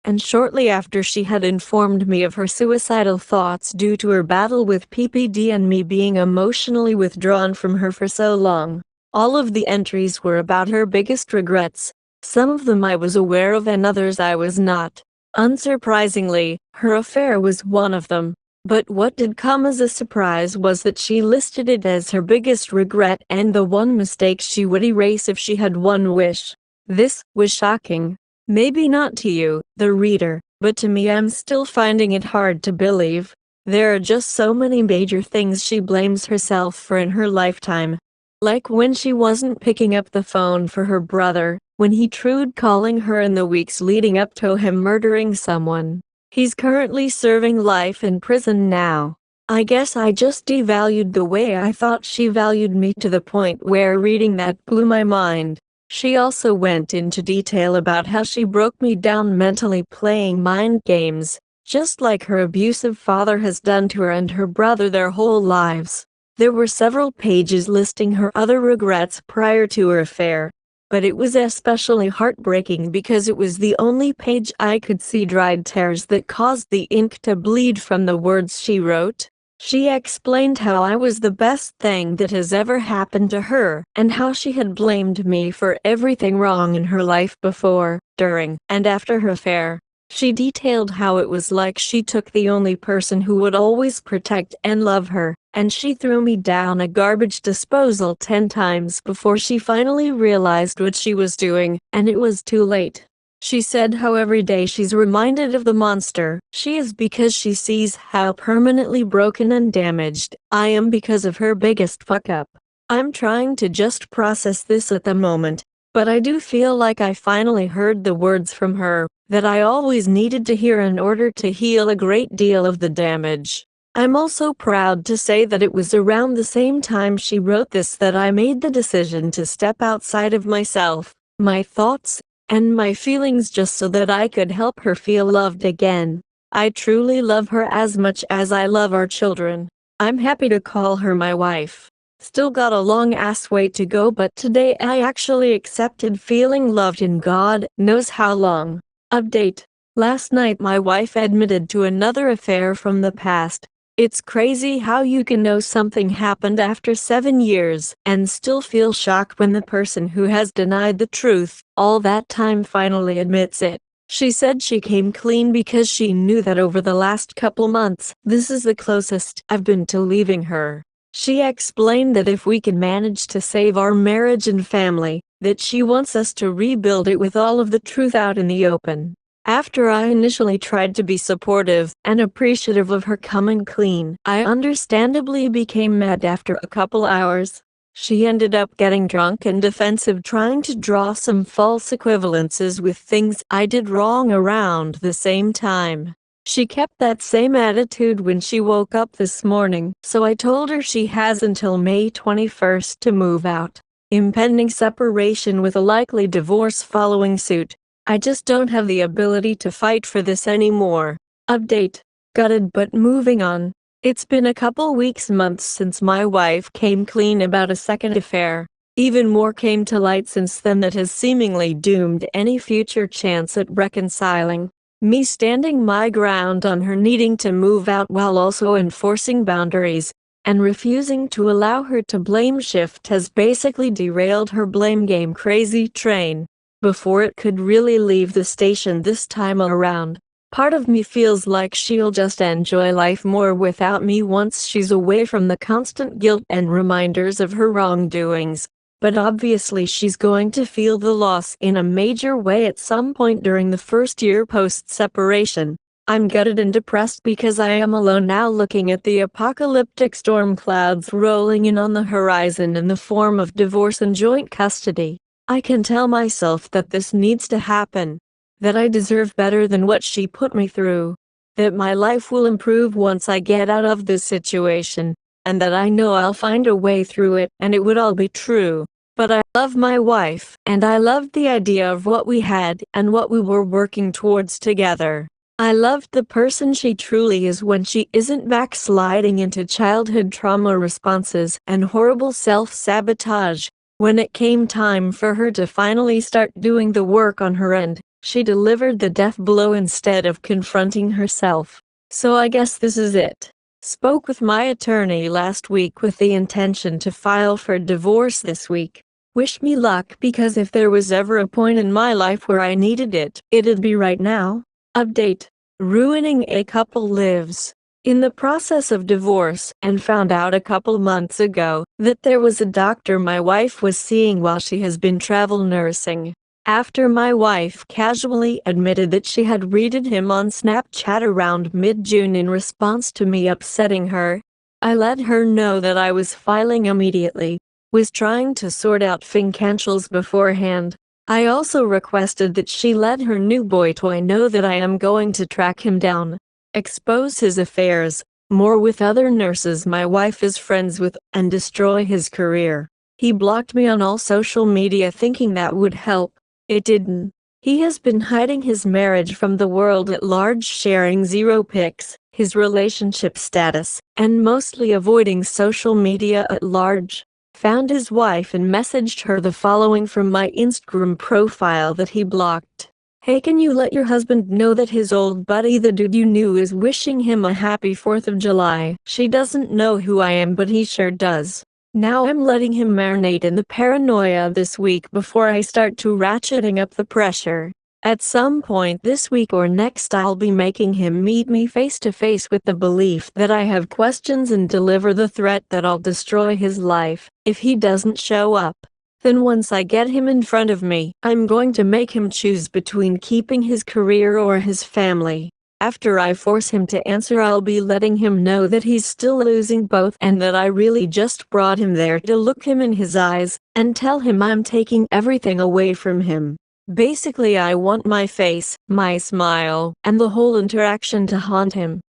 and shortly after she had informed me of her suicidal thoughts due to her battle with PPD and me being emotionally withdrawn from her for so long. All of the entries were about her biggest regrets. Some of them I was aware of and others I was not. Unsurprisingly, her affair was one of them. But what did come as a surprise was that she listed it as her biggest regret and the one mistake she would erase if she had one wish. This was shocking. Maybe not to you, the reader, but to me, I'm still finding it hard to believe. There are just so many major things she blames herself for in her lifetime. Like when she wasn't picking up the phone for her brother, when he tried calling her in the weeks leading up to him murdering someone. He's currently serving life in prison now. I guess I just devalued the way I thought she valued me to the point where reading that blew my mind. She also went into detail about how she broke me down mentally playing mind games, just like her abusive father has done to her and her brother their whole lives. There were several pages listing her other regrets prior to her affair, but it was especially heartbreaking because it was the only page I could see dried tears that caused the ink to bleed from the words she wrote. She explained how I was the best thing that has ever happened to her, and how she had blamed me for everything wrong in her life before, during, and after her affair. She detailed how it was like she took the only person who would always protect and love her, and she threw me down a garbage disposal 10 times before she finally realized what she was doing, and it was too late. She said how every day she's reminded of the monster she is because she sees how permanently broken and damaged I am because of her biggest fuck up. I'm trying to just process this at the moment, but I do feel like I finally heard the words from her. that I always needed to hear in order to heal a great deal of the damage. I'm also proud to say that it was around the same time she wrote this that I made the decision to step outside of myself, my thoughts, and my feelings just so that I could help her feel loved again. I truly love her as much as I love our children. I'm happy to call her my wife. Still got a long ass way to go, but today I actually accepted feeling loved in God knows how long. Update. Last night my wife admitted to another affair from the past. It's crazy how you can know something happened after 7 years and still feel shocked when the person who has denied the truth all that time finally admits it. She said she came clean because she knew that over the last couple months, this is the closest I've been to leaving her. She explained that if we can manage to save our marriage and family, that she wants us to rebuild it with all of the truth out in the open. After I initially tried to be supportive and appreciative of her coming clean, I understandably became mad after a couple hours. She ended up getting drunk and defensive, trying to draw some false equivalences with things I did wrong around the same time. She kept that same attitude when she woke up this morning, so I told her she has until May 21st to move out. Impending separation with a likely divorce following suit. I just don't have the ability to fight for this anymore. Update. Gutted but moving on. It's been a couple weeks, months since my wife came clean about a second affair. Even more came to light since then that has seemingly doomed any future chance at reconciling. Me standing my ground on her needing to move out while also enforcing boundaries and refusing to allow her to blame shift has basically derailed her blame game crazy train before it could really leave the station this time around. Part of me feels like she'll just enjoy life more without me once she's away from the constant guilt and reminders of her wrongdoings. But obviously she's going to feel the loss in a major way at some point during the first year post-separation. I'm gutted and depressed because I am alone now, looking at the apocalyptic storm clouds rolling in on the horizon in the form of divorce and joint custody. I can tell myself that this needs to happen, that I deserve better than what she put me through, that my life will improve once I get out of this situation, and that I know I'll find a way through it and it would all be true. But I love my wife, and I loved the idea of what we had and what we were working towards together. I loved the person she truly is when she isn't backsliding into childhood trauma responses and horrible self-sabotage. When it came time for her to finally start doing the work on her end, she delivered the death blow instead of confronting herself. So I guess this is it. Spoke with my attorney last week with the intention to file for divorce this week. Wish me luck, because if there was ever a point in my life where I needed it, it'd be right now. Update. Ruining a couple lives. In the process of divorce, and found out a couple months ago that there was a doctor my wife was seeing while she has been travel nursing. After my wife casually admitted that she had readed him on Snapchat around mid-June in response to me upsetting her, I let her know that I was filing immediately, was trying to sort out financials beforehand. I also requested that she let her new boy toy know that I am going to track him down, expose his affairs, more with other nurses my wife is friends with, and destroy his career. He blocked me on all social media thinking that would help. It didn't. He has been hiding his marriage from the world at large, sharing zero pics, his relationship status, and mostly avoiding social media at large. Found his wife and messaged her the following from my Instagram profile that he blocked. Hey, can you let your husband know that his old buddy, the dude you knew, is wishing him a happy 4th of July. She doesn't know who I am, but he sure does. Now I'm letting him marinate in the paranoia this week before I start to ratcheting up the pressure. At some point this week or next I'll be making him meet me face to face with the belief that I have questions and deliver the threat that I'll destroy his life if he doesn't show up. Then once I get him in front of me, I'm going to make him choose between keeping his career or his family. After I force him to answer, I'll be letting him know that he's still losing both and that I really just brought him there to look him in his eyes and tell him I'm taking everything away from him. Basically, I want my face, my smile, and the whole interaction to haunt him.